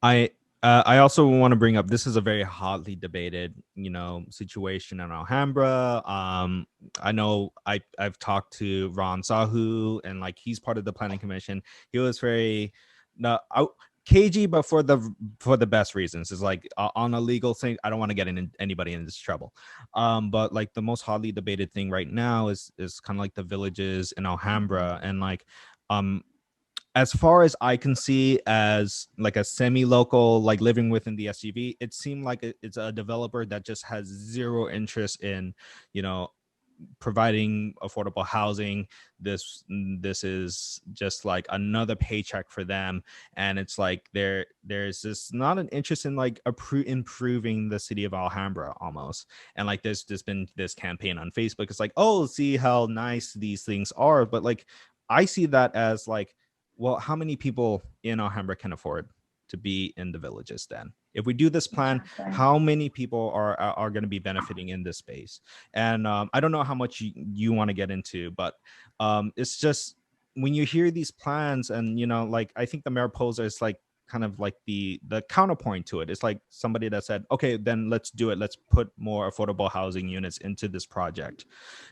I also want to bring up, this is a very hotly debated, you know, situation in Alhambra. I know I've talked to Ron Sahu, and like, he's part of the planning commission. He was very cagey, but for the best reasons. Is like, on a legal thing, I don't want to get anybody in this trouble. But like, the most hotly debated thing right now is kind of like the villages in Alhambra, and like, as far as I can see, as like a semi-local, like living within the SUV, it seemed like it's a developer that just has zero interest in, you know, providing affordable housing. This is just like another paycheck for them, and it's like there's just not an interest in like improving the city of Alhambra almost. And like, there's been this campaign on Facebook. It's like, oh, see how nice these things are, but like, I see that as like, well, how many people in Alhambra can afford to be in the villages then? If we do this plan, how many people are going to be benefiting in this space? And I don't know how much you want to get into, but it's just, when you hear these plans, and, you know, like, I think the mayor poser is like kind of like the counterpoint to it. It's like somebody that said, okay, then let's do it. Let's put more affordable housing units into this project.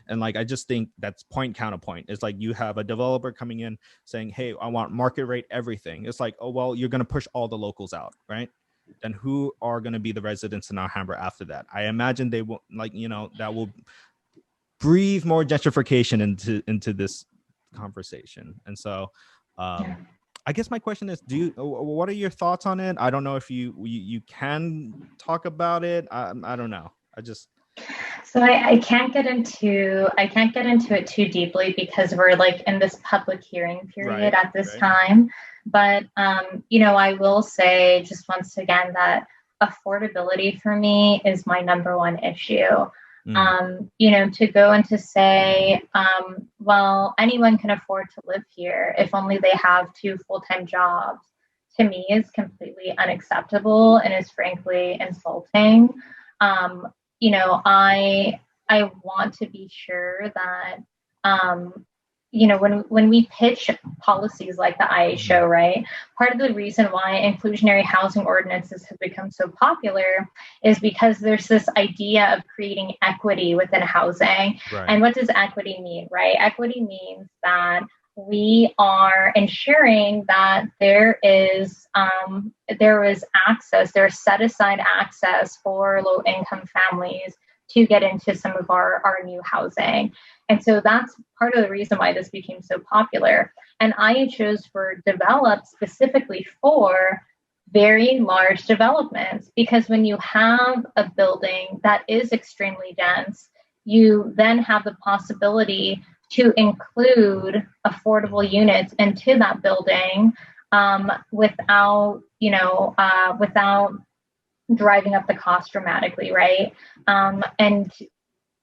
And like, I just think that's counterpoint. It's like, you have a developer coming in saying, hey, I want market rate everything. It's like, oh, well, you're going to push all the locals out, right? Then who are going to be the residents in Alhambra after that? I imagine they will, like, you know, that will breathe more gentrification into this conversation. And so I guess my question is, what are your thoughts on it? I don't know if you can talk about it. I don't know. So I can't get into it too deeply, because we're like in this public hearing period at this time. But you know, I will say just once again that affordability for me is my number one issue. You know, to go and to say, well, anyone can afford to live here if only they have 2 full-time jobs, to me is completely unacceptable and is frankly insulting. You know, I want to be sure that, you know, when we pitch policies like the IHO, right, part of the reason why inclusionary housing ordinances have become so popular is because there's this idea of creating equity within housing. And what does equity mean, right? Equity means that we are ensuring that there is access, there's set aside access for low income families to get into some of our new housing. And so that's part of the reason why this became so popular. And IHOs were developed specifically for very large developments, because when you have a building that is extremely dense, you then have the possibility to include affordable units into that building without driving up the cost dramatically, right? And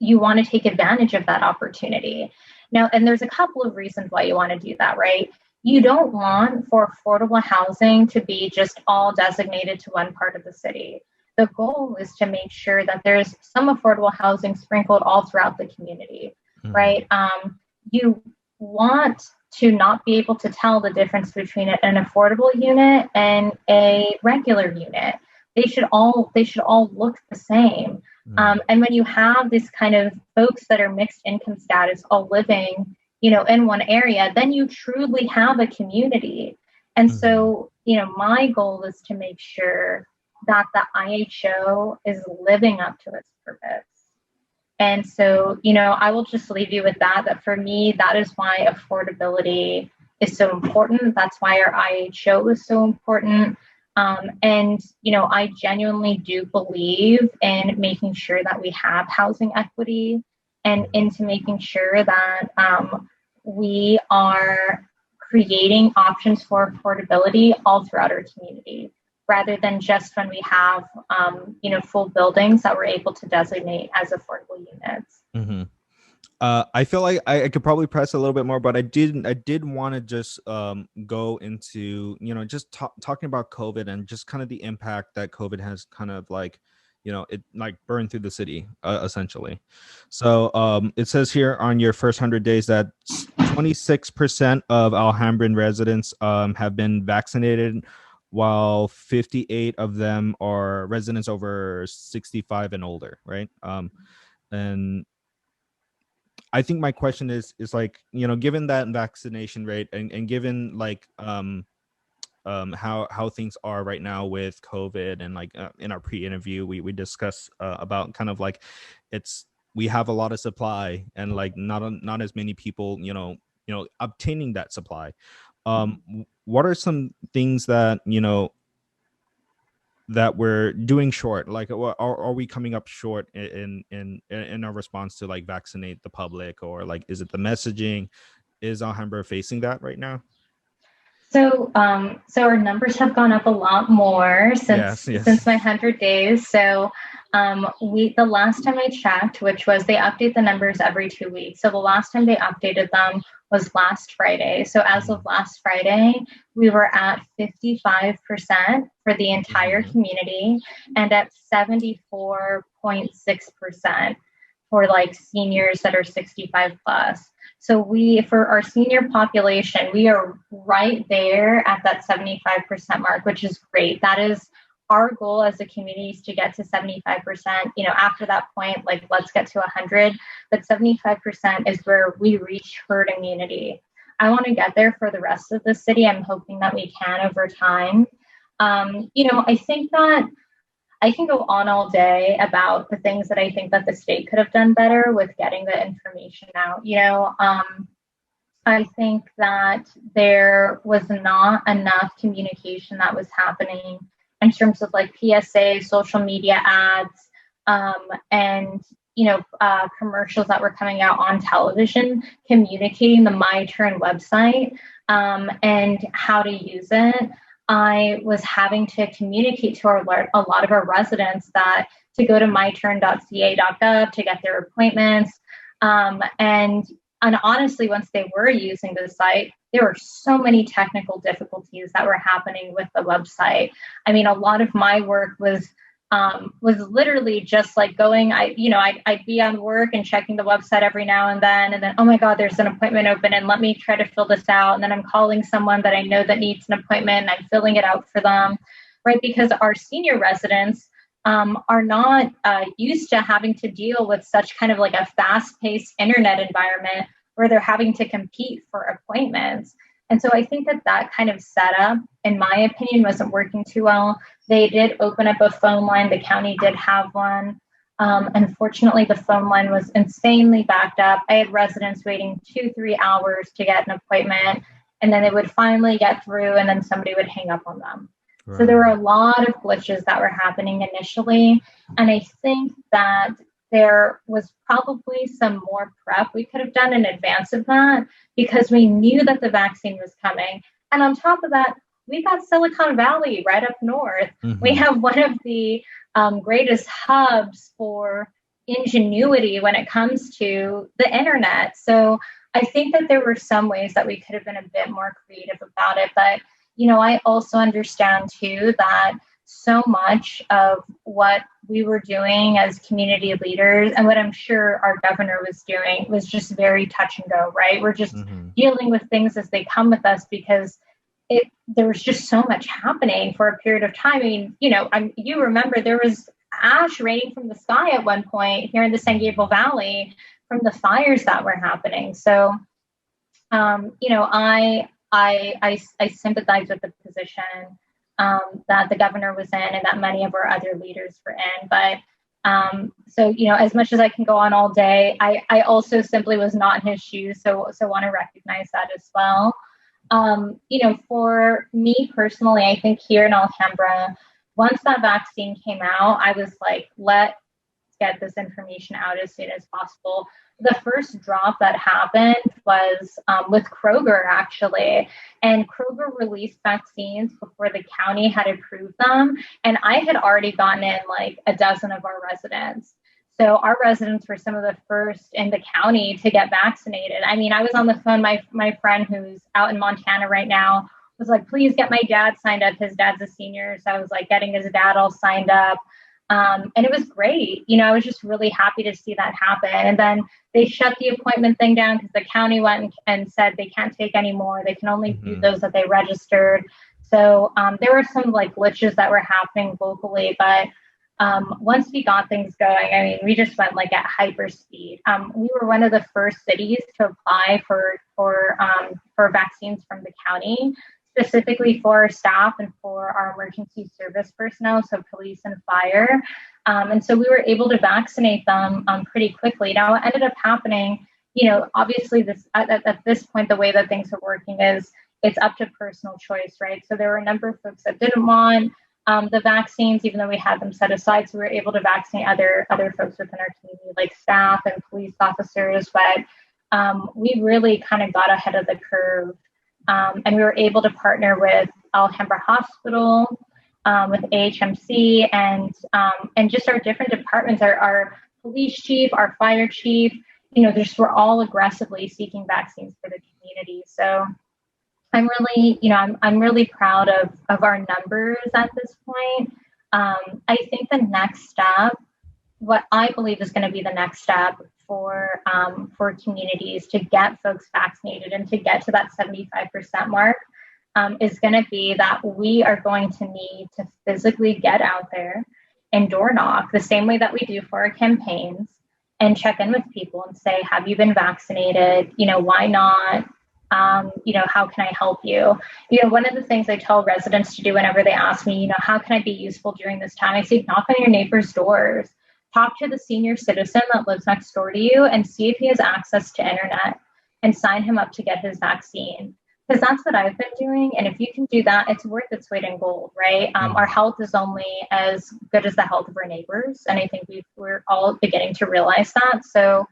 you want to take advantage of that opportunity. Now, and there's a couple of reasons why you want to do that, right? You don't want for affordable housing to be just all designated to one part of the city. The goal is to make sure that there's some affordable housing sprinkled all throughout the community, right? You want to not be able to tell the difference between an affordable unit and a regular unit. they should all look the same. And when you have this kind of folks that are mixed income status all living, in one area, then you truly have a community. And so, my goal is to make sure that the IHO is living up to its purpose. And so, I will just leave you with that for me, that is why affordability is so important. That's why our IHO is so important. And, I genuinely do believe in making sure that we have housing equity and into making sure that we are creating options for affordability all throughout our community, rather than just when we have, full buildings that we're able to designate as affordable units. Mm-hmm. I feel like I could probably press a little bit more, but I did want to just go into, just talking about COVID and just kind of the impact that COVID has kind of like, it like burned through the city, essentially. So it says here on your first 100 days that 26% of Alhambran residents have been vaccinated, while 58 of them are residents over 65 and older, right? And I think my question is like, given that vaccination rate and given like how things are right now with COVID, and like in our pre-interview we discussed about kind of like we have a lot of supply and like not as many people obtaining that supply. What are some things that that we're doing short? Like, are we coming up short in our response to like vaccinate the public, or like is it the messaging? Is Alhambra facing that right now? So our numbers have gone up a lot more since my 100 days. So the last time I checked, which was, they update the numbers every 2 weeks. So the last time they updated them was last Friday. So as of last Friday, we were at 55% for the entire community and at 74.6% for like seniors that are 65 plus. So for our senior population, we are right there at that 75% mark, which is great. That is our goal as a community, is to get to 75%. After that point, like, let's get to 100, but 75% is where we reach herd immunity. I want to get there for the rest of the city. I'm hoping that we can over time. I think that I can go on all day about the things that I think that the state could have done better with getting the information out. I think that there was not enough communication that was happening in terms of like PSA, social media ads, and commercials that were coming out on television, communicating the My Turn website and how to use it. I was having to communicate to a lot of our residents that to go to myturn.ca.gov to get their appointments. And honestly, once they were using the site, there were so many technical difficulties that were happening with the website. I mean, a lot of my work was literally just like going, I'd be on work and checking the website every now and then, oh my God, there's an appointment open and let me try to fill this out. And then I'm calling someone that I know that needs an appointment and I'm filling it out for them, right? Because our senior residents are not used to having to deal with such kind of like a fast-paced internet environment where they're having to compete for appointments. And so I think that kind of setup, in my opinion, wasn't working too well. They did open up a phone line. The county did have one. Unfortunately, the phone line was insanely backed up. I had residents waiting 2-3 hours to get an appointment, and then they would finally get through, and then somebody would hang up on them. Right. So there were a lot of glitches that were happening initially. And I think that there was probably some more prep we could have done in advance of that, because we knew that the vaccine was coming. And on top of that, we got Silicon Valley right up north. Mm-hmm. We have one of the greatest hubs for ingenuity when it comes to the internet. So I think that there were some ways that we could have been a bit more creative about it. But, I also understand too that so much of what we were doing as community leaders and what I'm sure our governor was doing was just very touch and go, right? We're just dealing with things as they come with us, because there was just so much happening for a period of time. I mean, you remember there was ash raining from the sky at one point here in the San Gabriel Valley from the fires that were happening. So, I sympathize with the position that the governor was in and that many of our other leaders were in. But so, as much as I can go on all day, I also simply was not in his shoes. So want to recognize that as well. For me personally, I think here in Alhambra, once that vaccine came out, I was like, let's get this information out as soon as possible. The first drop that happened was with Kroger, actually. And Kroger released vaccines before the county had approved them. And I had already gotten in like a dozen of our residents. So our residents were some of the first in the county to get vaccinated. I mean, I was on the phone, my friend who's out in Montana right now was like, please get my dad signed up. His dad's a senior. So I was like getting his dad all signed up. And it was great. I was just really happy to see that happen. And then they shut the appointment thing down because the county went and said they can't take any more. They can only do those that they registered. So there were some like glitches that were happening locally, but once we got things going, I mean, we just went like at hyper speed. We were one of the first cities to apply for vaccines from the county, specifically for our staff and for our emergency service personnel, so police and fire. And so we were able to vaccinate them pretty quickly. Now, what ended up happening, obviously this at this point, the way that things are working is it's up to personal choice, right? So there were a number of folks that didn't want the vaccines, even though we had them set aside. So we were able to vaccinate other folks within our community, like staff and police officers. But we really kind of got ahead of the curve. And we were able to partner with Alhambra Hospital, with AHMC, and just our different departments, our police chief, our fire chief, we're all aggressively seeking vaccines for the community. So I'm really, I'm really proud of our numbers at this point. I think the next step, what I believe is going to be the next step for communities to get folks vaccinated and to get to that 75% mark, is going to be that we are going to need to physically get out there and door knock the same way that we do for our campaigns and check in with people and say, have you been vaccinated? Why not? How can I help you? One of the things I tell residents to do whenever they ask me, how can I be useful during this time? I say, knock on your neighbors' doors, talk to the senior citizen that lives next door to you and see if he has access to internet and sign him up to get his vaccine. Because that's what I've been doing. And if you can do that, it's worth its weight in gold, right? Our health is only as good as the health of our neighbors. And I think we're all beginning to realize that. So,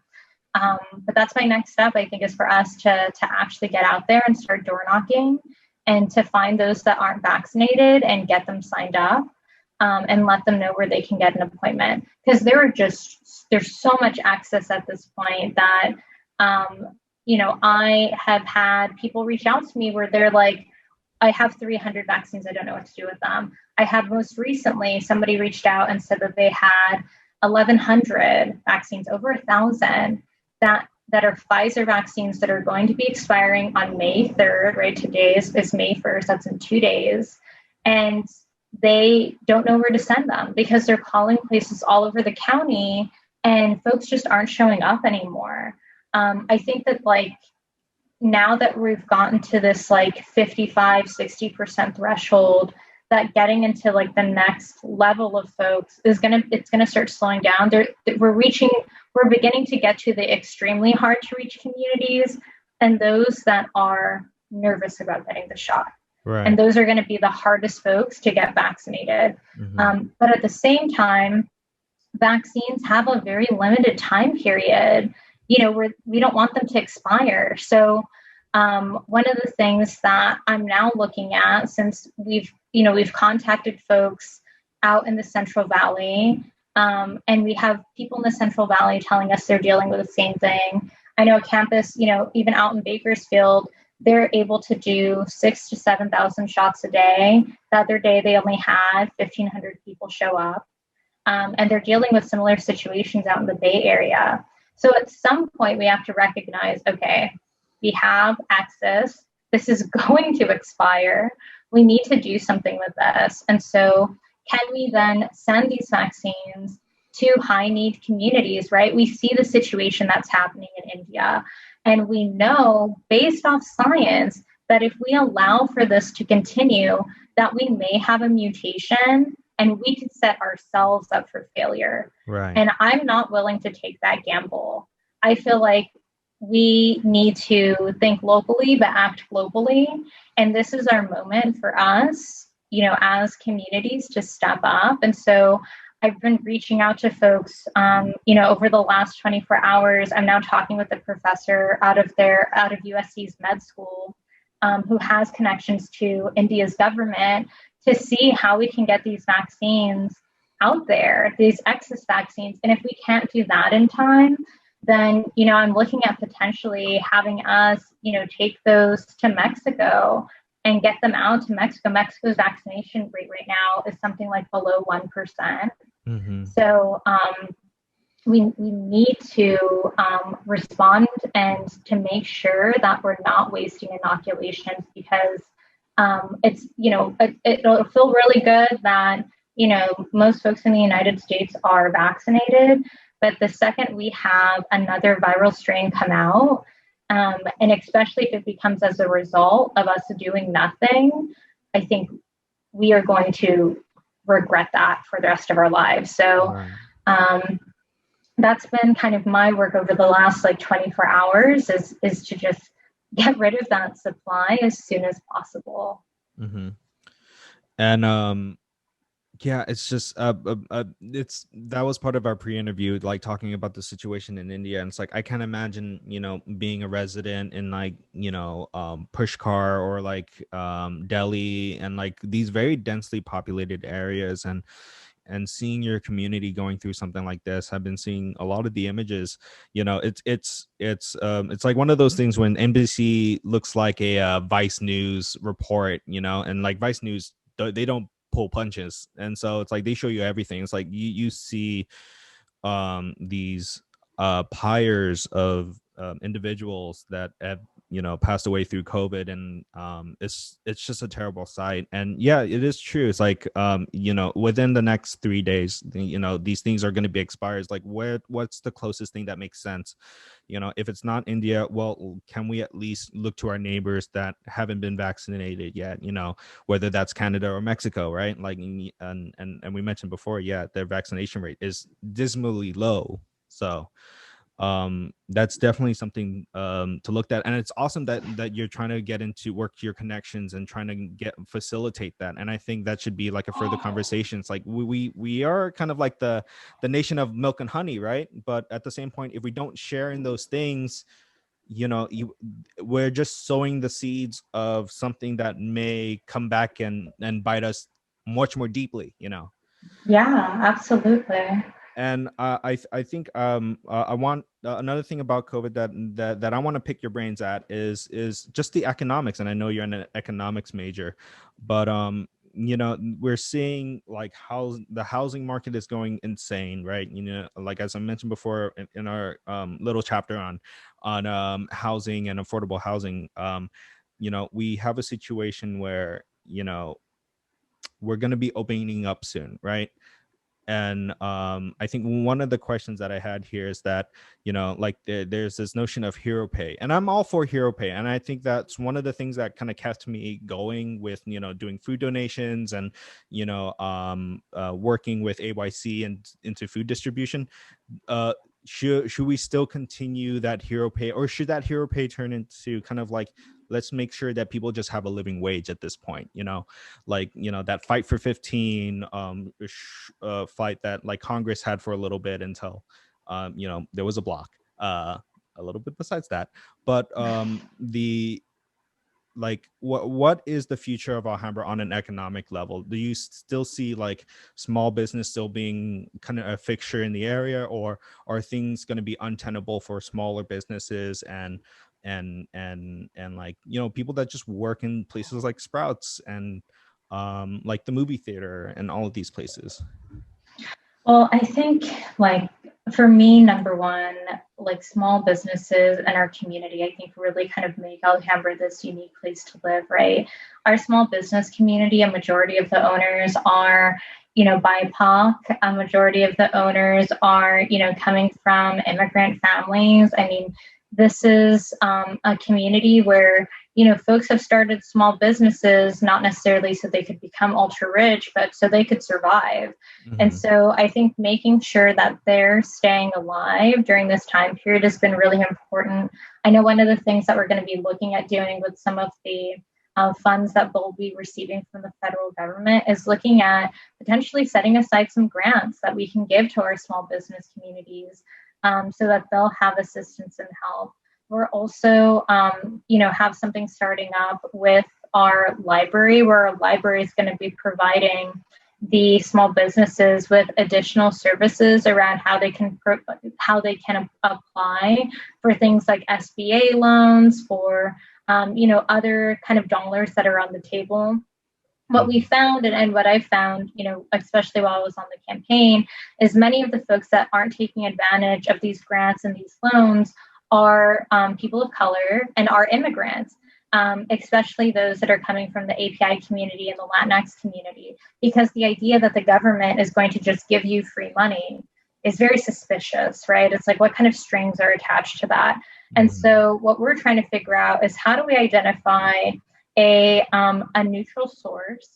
but that's my next step, I think, is for us to actually get out there and start door knocking and to find those that aren't vaccinated and get them signed up, and let them know where they can get an appointment. Because there's so much access at this point that, I have had people reach out to me where they're like, I have 300 vaccines. I don't know what to do with them. I had most recently somebody reached out and said that they had 1,100 vaccines, over 1,000 that are Pfizer vaccines that are going to be expiring on May 3rd, right? Today is May 1st. That's in 2 days. And they don't know where to send them because they're calling places all over the county and folks just aren't showing up anymore. I think that now that we've gotten to this 55, 60% threshold, that getting into the next level of folks it's gonna start slowing down. We're beginning to get to the extremely hard to reach communities and those that are nervous about getting the shot. Right. And those are going to be the hardest folks to get vaccinated. But at the same time, vaccines have a very limited time period, where we don't want them to expire. So one of the things that I'm now looking at, since we've contacted folks out in the Central Valley, and we have people in the Central Valley telling us they're dealing with the same thing. I know a campus, even out in Bakersfield, they're able to do 6,000 to 7,000 shots a day. The other day, they only had 1,500 people show up. And they're dealing with similar situations out in the Bay Area. So at some point, we have to recognize, okay, we have access this is going to expire. We need to do something with this. And so, can we then send these vaccines to high need communities, right? We see the situation that's happening in India. And we know, based off science, that if we allow for this to continue, that we may have a mutation and we could set ourselves up for failure. Right. And I'm not willing to take that gamble. I feel like we need to think locally but act globally. And this is our moment for us, as communities to step up. And so I've been reaching out to folks, over the last 24 hours. I'm now talking with a professor out of USC's med school, who has connections to India's government, to see how we can get these vaccines out there, these excess vaccines. And if we can't do that in time, then, I'm looking at potentially having us, take those to Mexico and get them out to Mexico. Mexico's vaccination rate right now is something like below 1%. Mm-hmm. So we need to respond and to make sure that we're not wasting inoculations, because it's, it'll feel really good that, most folks in the United States are vaccinated. But the second we have another viral strain come out, and especially if it becomes as a result of us doing nothing, I think we are going to regret that for the rest of our lives. So that's been kind of my work over the last 24 hours is to just get rid of that supply as soon as possible. Mm-hmm. And yeah, it's just it's that was part of our pre-interview, like talking about the situation in India. And it's like, I can't imagine, being a resident in Pushkar or Delhi and these very densely populated areas, and seeing your community going through something like this. I've been seeing a lot of the images. It's like one of those things when NBC looks like a Vice News report, and Vice News, they don't pull punches, and so it's like they show you everything. It's like you see these pyres of individuals that have passed away through COVID, and it's just a terrible sight. And yeah, it is true. It's like within the next 3 days, these things are going to be expired. It's like, what's the closest thing that makes sense? If it's not India, well, can we at least look to our neighbors that haven't been vaccinated yet? Whether that's Canada or Mexico, right? And we mentioned before, yeah, their vaccination rate is dismally low. So that's definitely something to look at. And it's awesome that you're trying to get into work your connections and trying to facilitate that. And I think that should be like a further conversation. It's like we are kind of like the nation of milk and honey, right? But at the same point, if we don't share in those things, we're just sowing the seeds of something that may come back and bite us much more deeply. Yeah, absolutely. And I think I want another thing about COVID that I want to pick your brains at is just the economics. And I know you're an economics major, but we're seeing how the housing market is going insane, right? As I mentioned before in our little chapter on housing and affordable housing, we have a situation where we're going to be opening up soon, right? And I think one of the questions that I had here is that there's this notion of hero pay, and I'm all for hero pay, and I think that's one of the things that kind of kept me going with doing food donations and working with AYC and into food distribution. Should we still continue that hero pay, or should that hero pay turn into kind of let's make sure that people just have a living wage at this point? That fight for 15 fight that Congress had for a little bit until there was a block a little bit besides that. But what is the future of Alhambra on an economic level? Do you still see small business still being kind of a fixture in the area, or are things going to be untenable for smaller businesses and people that just work in places like Sprouts and the movie theater and all of these places? Well, I think For me, number one, like small businesses in our community, I think really kind of make Alhambra this unique place to live, right? Our small business community, a majority of the owners are, BIPOC. A majority of the owners are, coming from immigrant families. I mean, this is a community where, folks have started small businesses, not necessarily so they could become ultra rich, but so they could survive. And so I think making sure that they're staying alive during this time period has been really important. I know one of the things that we're going to be looking at doing with some of the funds that we'll be receiving from the federal government is looking at potentially setting aside some grants that we can give to our small business communities so that they'll have assistance and help. We're also, have something starting up with our library, where our library is going to be providing the small businesses with additional services around how they can apply for things like SBA loans, for other kind of dollars that are on the table. What we found and what I found, especially while I was on the campaign, is many of the folks that aren't taking advantage of these grants and these loans are people of color and are immigrants. Especially those that are coming from the API community and the Latinx community, because the idea that the government is going to just give you free money is very suspicious, right? It's like, what kind of strings are attached to that? And so what we're trying to figure out is, how do we identify a neutral source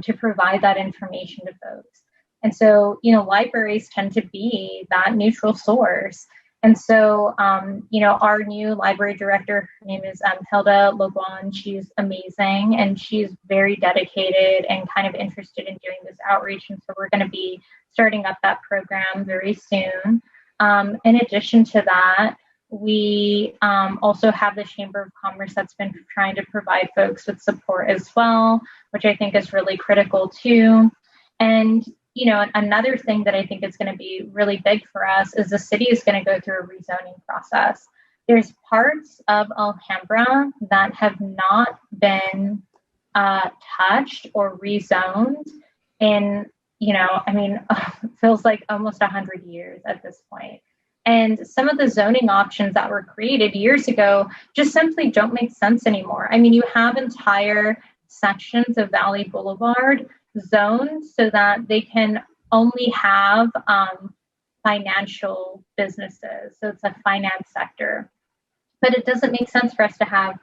to provide that information to folks? And so, libraries tend to be that neutral source. And so, our new library director, her name is Hilda Loguan. She's amazing, and she's very dedicated and kind of interested in doing this outreach. And so we're going to be starting up that program very soon. In addition to that, we also have the Chamber of Commerce that's been trying to provide folks with support as well, which I think is really critical too. And another thing that I think is going to be really big for us is the city is going to go through a rezoning process. There's parts of Alhambra that have not been touched or rezoned in, it feels like almost 100 years at this point. And some of the zoning options that were created years ago just simply don't make sense anymore. I mean, you have entire sections of Valley Boulevard zoned so that they can only have financial businesses. So it's a finance sector. But it doesn't make sense for us to have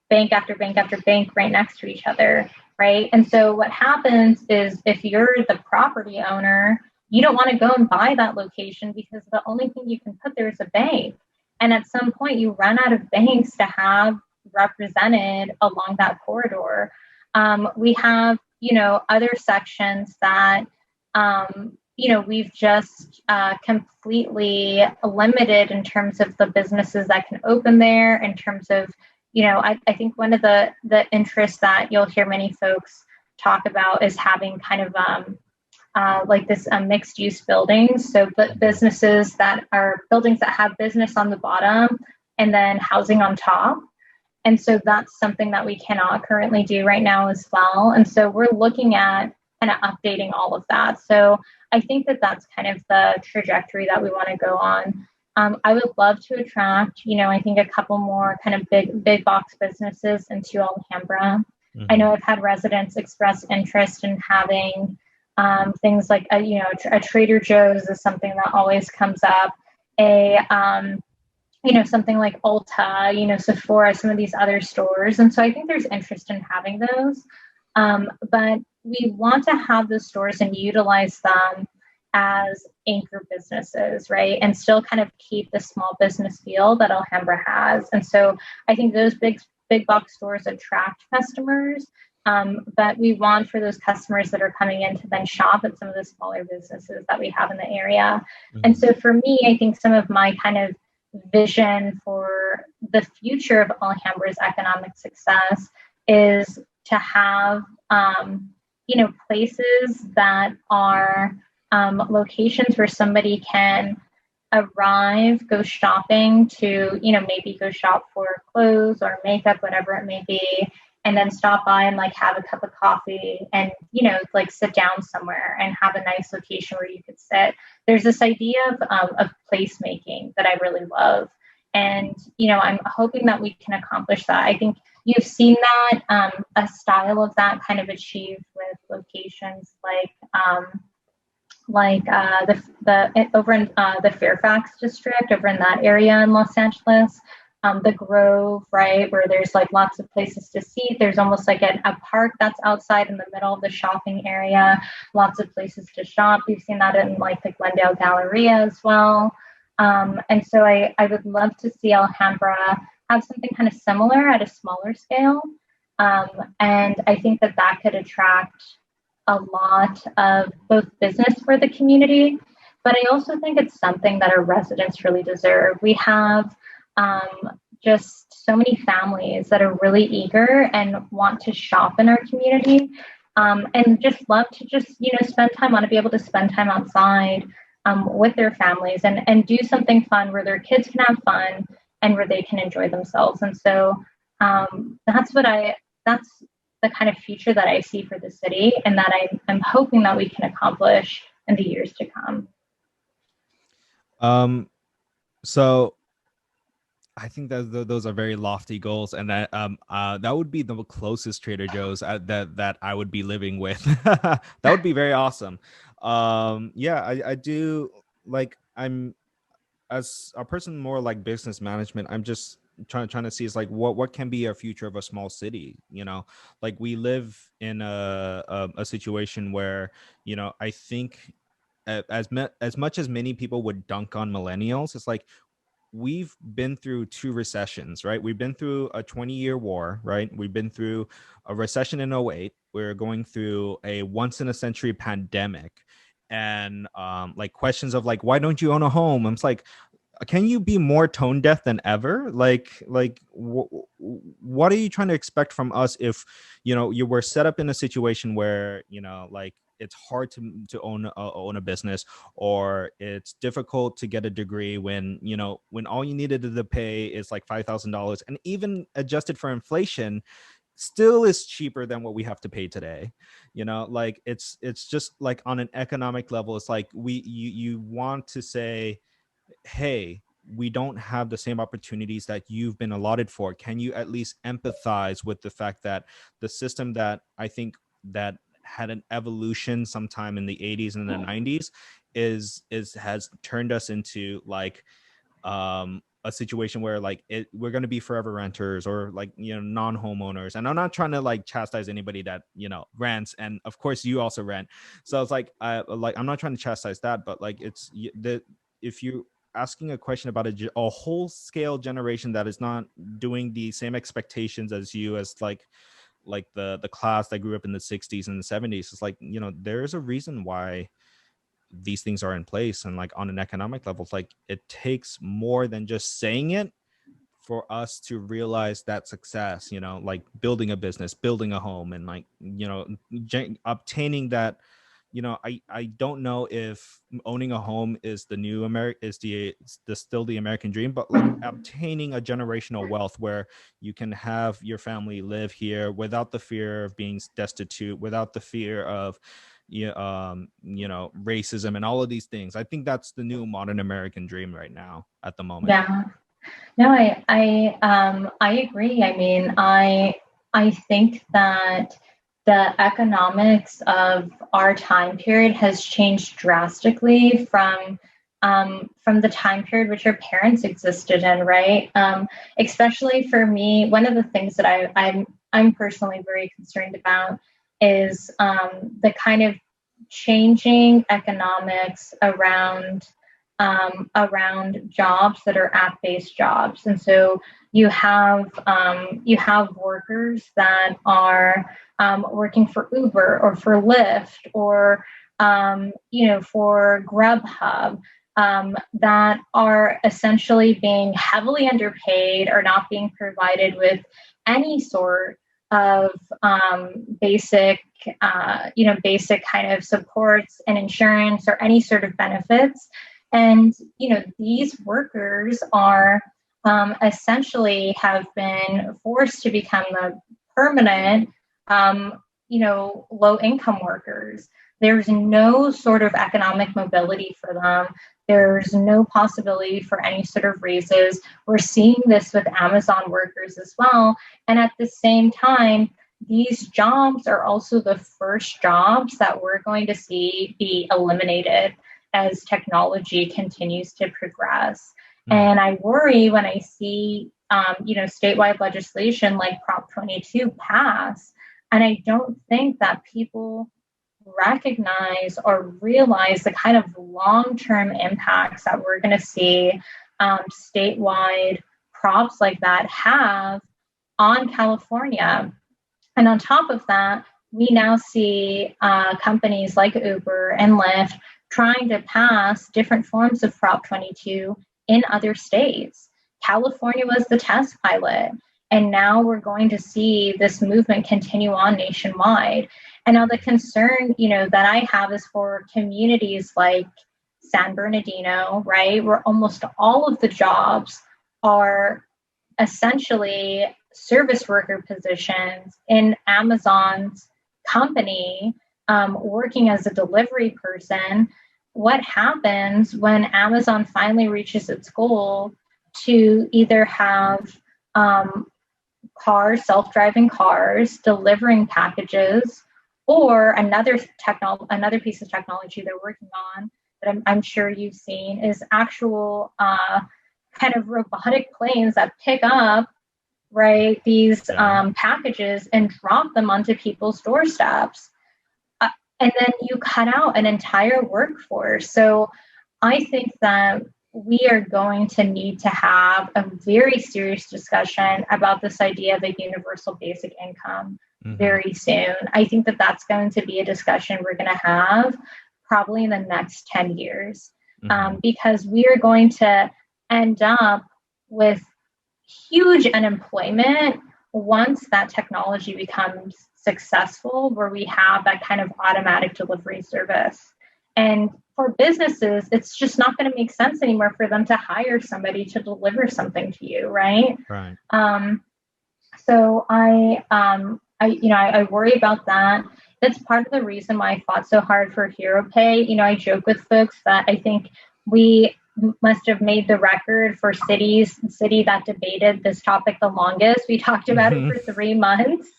bank after bank after bank right next to each other, right? And so what happens is, if you're the property owner, you don't want to go and buy that location because the only thing you can put there is a bank. And at some point you run out of banks to have represented along that corridor. We have, other sections that, we've just completely limited in terms of the businesses that can open there, in terms of, I think one of the interests that you'll hear many folks talk about is having kind of like this mixed use buildings. So businesses that are buildings that have business on the bottom and then housing on top. And so that's something that we cannot currently do right now as well. And so we're looking at kind of updating all of that. So I think that that's kind of the trajectory that we want to go on. I would love to attract, I think a couple more kind of big box businesses into Alhambra. I know I've had residents express interest in having things like, a Trader Joe's is something that always comes up. Something like Ulta, Sephora, some of these other stores. And so I think there's interest in having those. But we want to have the stores and utilize them as anchor businesses, right? And still kind of keep the small business feel that Alhambra has. And so I think those big box stores attract customers. But we want for those customers that are coming in to then shop at some of the smaller businesses that we have in the area. And so for me, I think some of my kind of vision for the future of Alhambra's economic success is to have, places that are locations where somebody can arrive, go shopping to, maybe go shop for clothes or makeup, whatever it may be, and then stop by and like have a cup of coffee and, like sit down somewhere and have a nice location where you could sit. There's this idea of placemaking that I really love. And, I'm hoping that we can accomplish that. I think you've seen that, a style of that kind of achieved with locations the over in the Fairfax district over in that area in Los Angeles, the Grove, right, where there's like lots of places to see. There's almost like a park that's outside in the middle of the shopping area, lots of places to shop. We've seen that in like the Glendale Galleria as well. And so I would love to see Alhambra have something kind of similar at a smaller scale. And I think that could attract a lot of both business for the community, but I also think it's something that our residents really deserve. We have just so many families that are really eager and want to shop in our community, and just love to spend time, want to be able to spend time outside with their families and do something fun where their kids can have fun and where they can enjoy themselves. And so that's the kind of future that I see for the city, and that I'm hoping that we can accomplish in the years to come. So I think that those are very lofty goals, and that that would be the closest Trader Joe's that I would be living with. That would be very awesome. I do, like, I'm, as a person more like business management, I'm just trying to see is like what can be a future of a small city. Like we live in a situation where, I think as much as many people would dunk on millennials, it's like we've been through 2 recessions, right? We've been through a 20-year war, right? We've been through a recession in 08. We're going through a once in a century pandemic, and like questions of like, why don't you own a home? I'm just like, can you be more tone deaf than ever? What are you trying to expect from us if you were set up in a situation where like it's hard to own a business, or it's difficult to get a degree when when all you needed to pay is like $5,000, and even adjusted for inflation still is cheaper than what we have to pay today. Like it's just like on an economic level, it's like you want to say, hey, we don't have the same opportunities that you've been allotted for. Can you at least empathize with the fact that the system that I think that had an evolution sometime in the 80s and the 90s has turned us into like a situation where like we're going to be forever renters, or like non-homeowners. And I'm not trying to like chastise anybody that rents, and of course you also rent, so it's like I'm not trying to chastise that, but like if you asking a question about a whole scale generation that is not doing the same expectations as you, as like the class that grew up in the 60s and the 70s, it's like there's a reason why these things are in place. And like on an economic level, it's like it takes more than just saying it for us to realize that success, like building a business, building a home, and like obtaining that. I don't know if owning a home is the new still the American dream, but like obtaining a generational wealth where you can have your family live here without the fear of being destitute, without the fear of racism and all of these things. I think that's the new modern American dream right now at the moment. Yeah. No, I agree. I mean, I think that the economics of our time period has changed drastically from the time period which our parents existed in, right? Especially for me, one of the things that I'm personally very concerned about is the kind of changing economics around jobs that are app-based jobs. And so you have workers that are working for Uber or for Lyft or for Grubhub, that are essentially being heavily underpaid or not being provided with any sort of basic kind of supports and insurance or any sort of benefits. And, these workers are essentially have been forced to become the permanent, low income workers. There's no sort of economic mobility for them. There's no possibility for any sort of raises. We're seeing this with Amazon workers as well. And at the same time, these jobs are also the first jobs that we're going to see be eliminated as technology continues to progress. And I worry when I see, statewide legislation like Prop 22 pass, and I don't think that people recognize or realize the kind of long-term impacts that we're going to see statewide props like that have on California. And on top of that, we now see companies like Uber and Lyft trying to pass different forms of Prop 22 in other states. California was the test pilot, and now we're going to see this movement continue on nationwide. And now the concern, that I have is for communities like San Bernardino, right, where almost all of the jobs are essentially service worker positions in Amazon's company, working as a delivery person. What happens when Amazon finally reaches its goal to either have self-driving cars delivering packages, or another piece of technology they're working on that I'm sure you've seen is actual kind of robotic planes that pick up, right, these packages and drop them onto people's doorsteps. And then you cut out an entire workforce. So I think that we are going to need to have a very serious discussion about this idea of a universal basic income very soon. I think that that's going to be a discussion we're going to have probably in the next 10 years, because we are going to end up with huge unemployment once that technology becomes successful, where we have that kind of automatic delivery service. And for businesses, it's just not going to make sense anymore for them to hire somebody to deliver something to you, right? Right. So I worry about that. That's part of the reason why I fought so hard for hero pay. I joke with folks that I think we must have made the record for city that debated this topic the longest. We talked about it for 3 months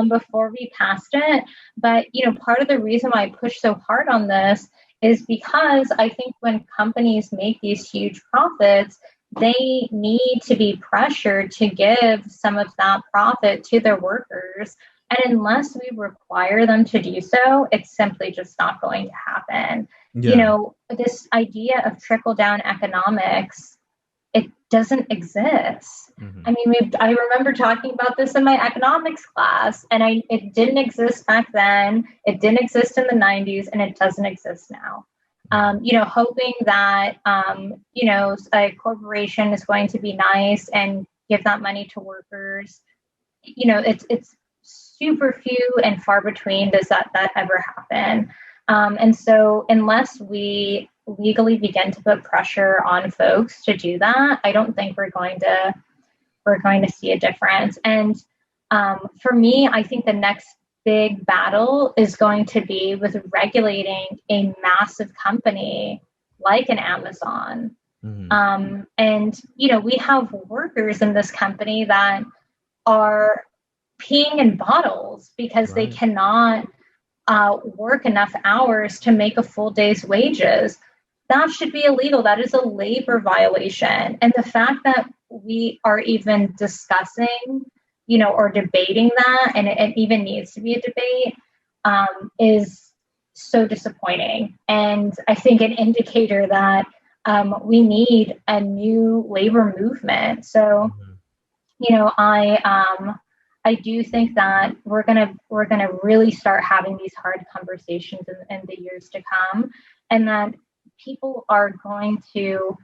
before we passed it. But, part of the reason why I push so hard on this is because I think when companies make these huge profits, they need to be pressured to give some of that profit to their workers. And unless we require them to do so, it's simply just not going to happen. Yeah. This idea of trickle-down economics, it doesn't exist. I mean, I remember talking about this in my economics class, and it didn't exist back then. It didn't exist in the 90s, and it doesn't exist now. Hoping that, a corporation is going to be nice and give that money to workers, it's super few and far between does that ever happen. And so unless we legally begin to put pressure on folks to do that, I don't think we're going to see a difference. And for me, I think the next big battle is going to be with regulating a massive company like an Amazon. And, we have workers in this company that are peeing in bottles because they cannot work enough hours to make a full day's wages. That should be illegal. That is a labor violation. And the fact that we are even discussing, or debating that, and it even needs to be a debate, is so disappointing. And I think an indicator that we need a new labor movement. So, I do think that we're gonna really start having these hard conversations in the years to come, and that people are going to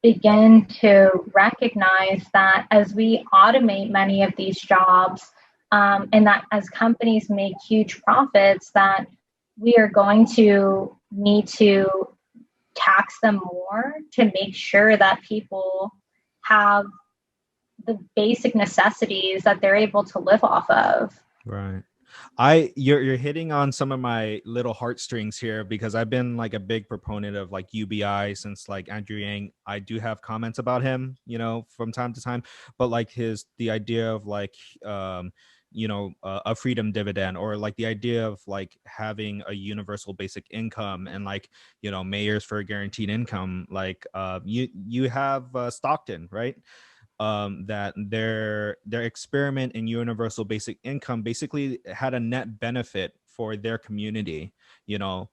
begin to recognize that as we automate many of these jobs, and that as companies make huge profits, that we are going to need to tax them more to make sure that people have the basic necessities that they're able to live off of. Right. You're hitting on some of my little heartstrings here, because I've been like a big proponent of like UBI since like Andrew Yang. I do have comments about him, from time to time, but like the idea of like, a freedom dividend, or like the idea of like having a universal basic income, and like, mayors for a guaranteed income. Like, you have Stockton, right? That their experiment in universal basic income basically had a net benefit for their community.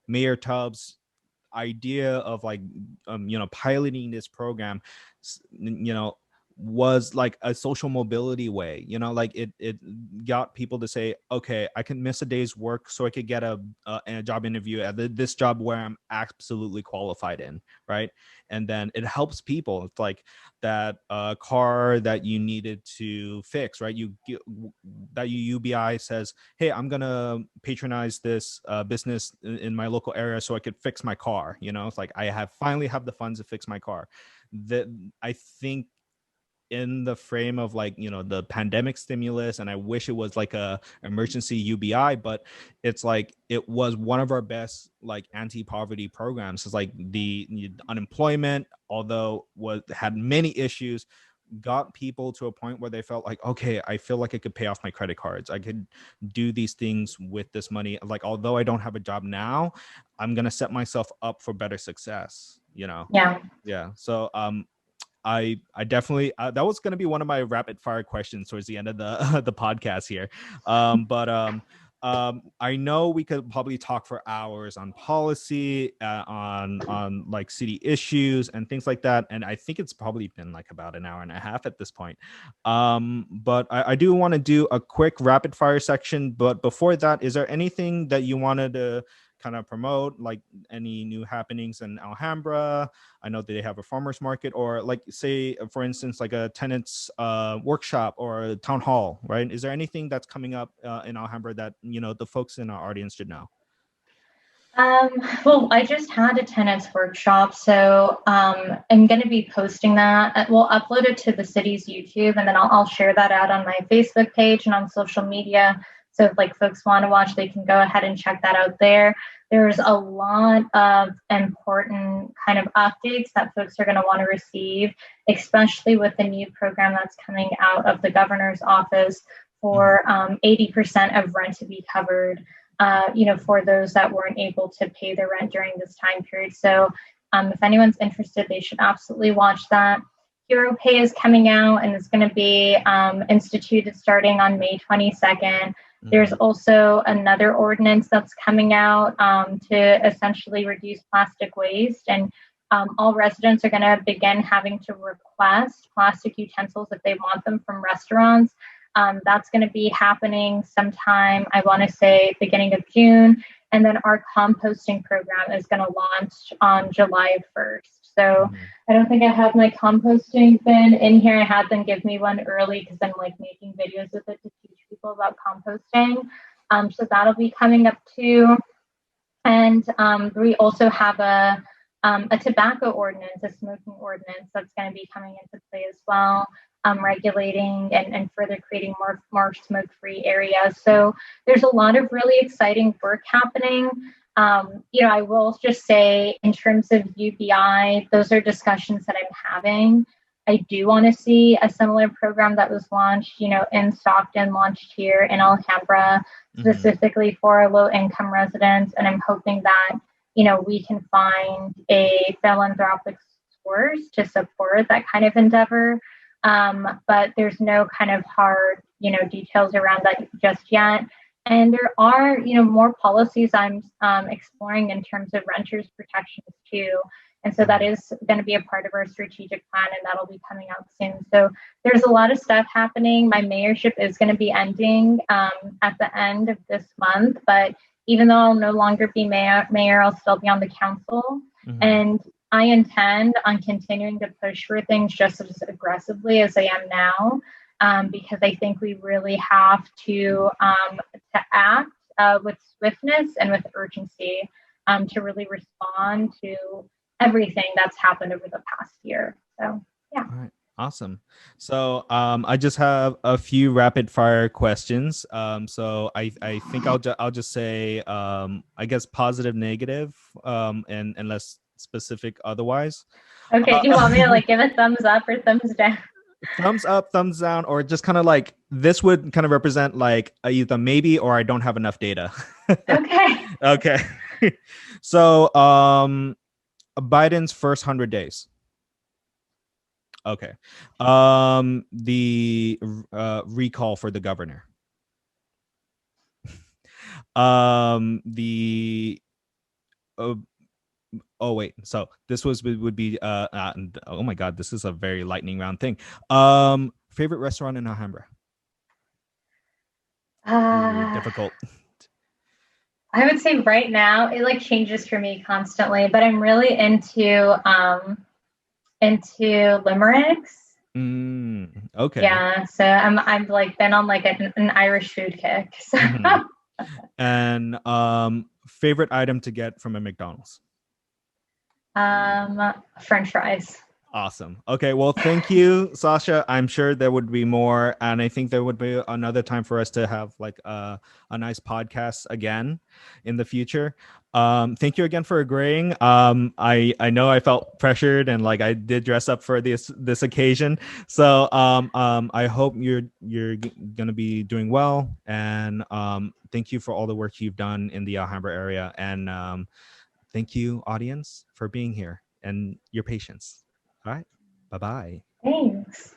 Mayor Tubbs' idea of like, piloting this program, was like a social mobility way. Like it got people to say, okay, I can miss a day's work so I could get a job interview at this job where I'm absolutely qualified in, right? And then it helps people. It's like that car that you needed to fix, right? That UBI says, hey, I'm gonna patronize this business in my local area so I could fix my car. It's like I finally have the funds to fix my car. That, I think, in the frame of like, the pandemic stimulus, and I wish it was like a emergency UBI, but it's like it was one of our best like anti-poverty programs. It's like the unemployment, although had many issues, got people to a point where they felt like, okay, I feel like I could pay off my credit cards, I could do these things with this money. Like, although I don't have a job now, I'm gonna set myself up for better success. Yeah. Yeah. So I definitely, that was going to be one of my rapid fire questions towards the end of the the podcast here. But I know we could probably talk for hours on policy, on like city issues and things like that. And I think it's probably been like about an hour and a half at this point. But I do want to do a quick rapid fire section. But before that, is there anything that you wanted to kind of promote, like any new happenings in Alhambra? I know that they have a farmers market, or like, say, for instance, like a tenants workshop or a town hall, right? Is there anything that's coming up in Alhambra that, the folks in our audience should know? Well, I just had a tenants workshop, so I'm going to be posting that. We'll upload it to the city's YouTube, and then I'll share that out on my Facebook page and on social media. So if like folks want to watch, they can go ahead and check that out there. There's a lot of important kind of updates that folks are going to want to receive, especially with the new program that's coming out of the governor's office for 80% of rent to be covered, for those that weren't able to pay their rent during this time period. So if anyone's interested, they should absolutely watch that. Hero Pay is coming out, and it's going to be instituted starting on May 22nd. There's also another ordinance that's coming out to essentially reduce plastic waste. And all residents are going to begin having to request plastic utensils if they want them from restaurants. That's going to be happening sometime, I want to say, beginning of June. And then our composting program is going to launch on July 1st. So I don't think I have my composting bin in here. I had them give me one early because I'm like making videos with it to teach people about composting. So that'll be coming up too. And we also have a tobacco ordinance, a smoking ordinance that's going to be coming into play as well, regulating and further creating more smoke-free areas. So there's a lot of really exciting work happening. I will just say, in terms of UBI, those are discussions that I'm having. I do want to see a similar program that was launched, in Stockton, launched here in Alhambra, specifically for low-income residents. And I'm hoping that, we can find a philanthropic source to support that kind of endeavor. But there's no kind of hard, details around that just yet. And there are, more policies I'm exploring in terms of renters protections too. And so that is going to be a part of our strategic plan, and that'll be coming out soon. So there's a lot of stuff happening. My mayorship is going to be ending at the end of this month, but even though I'll no longer be mayor, I'll still be on the council. And I intend on continuing to push for things just as aggressively as I am now, because I think we really have to act with swiftness and with urgency to really respond to everything that's happened over the past year. So, yeah. All right. Awesome. So I just have a few rapid fire questions. So I think I'll just say I guess positive, negative, and unless specific otherwise. Okay, do you want me to like give a thumbs up or thumbs down? Thumbs up, thumbs down, or just kind of like this would kind of represent like either maybe or I don't have enough data. Okay. Okay. So Biden's first 100 days. Okay. The recall for the governor. The uh, oh wait, so this would be oh my god, this is a very lightning round thing. Favorite restaurant in Alhambra? Ooh, Uh, difficult. I would say right now it like changes for me constantly, but I'm really into limericks. Okay. Yeah, so I'm like been on like an Irish food kick. So Hmm. And favorite item to get from a McDonald's? French fries. Awesome. Okay. Well, thank you, Sasha. I'm sure there would be more, and I think there would be another time for us to have like a nice podcast again in the future. Thank you again for agreeing. I know I felt pressured and like I did dress up for this occasion. So I hope you're gonna be doing well, and thank you for all the work you've done in the Alhambra area, and thank you, audience, for being here and your patience. All right. Bye bye. Thanks.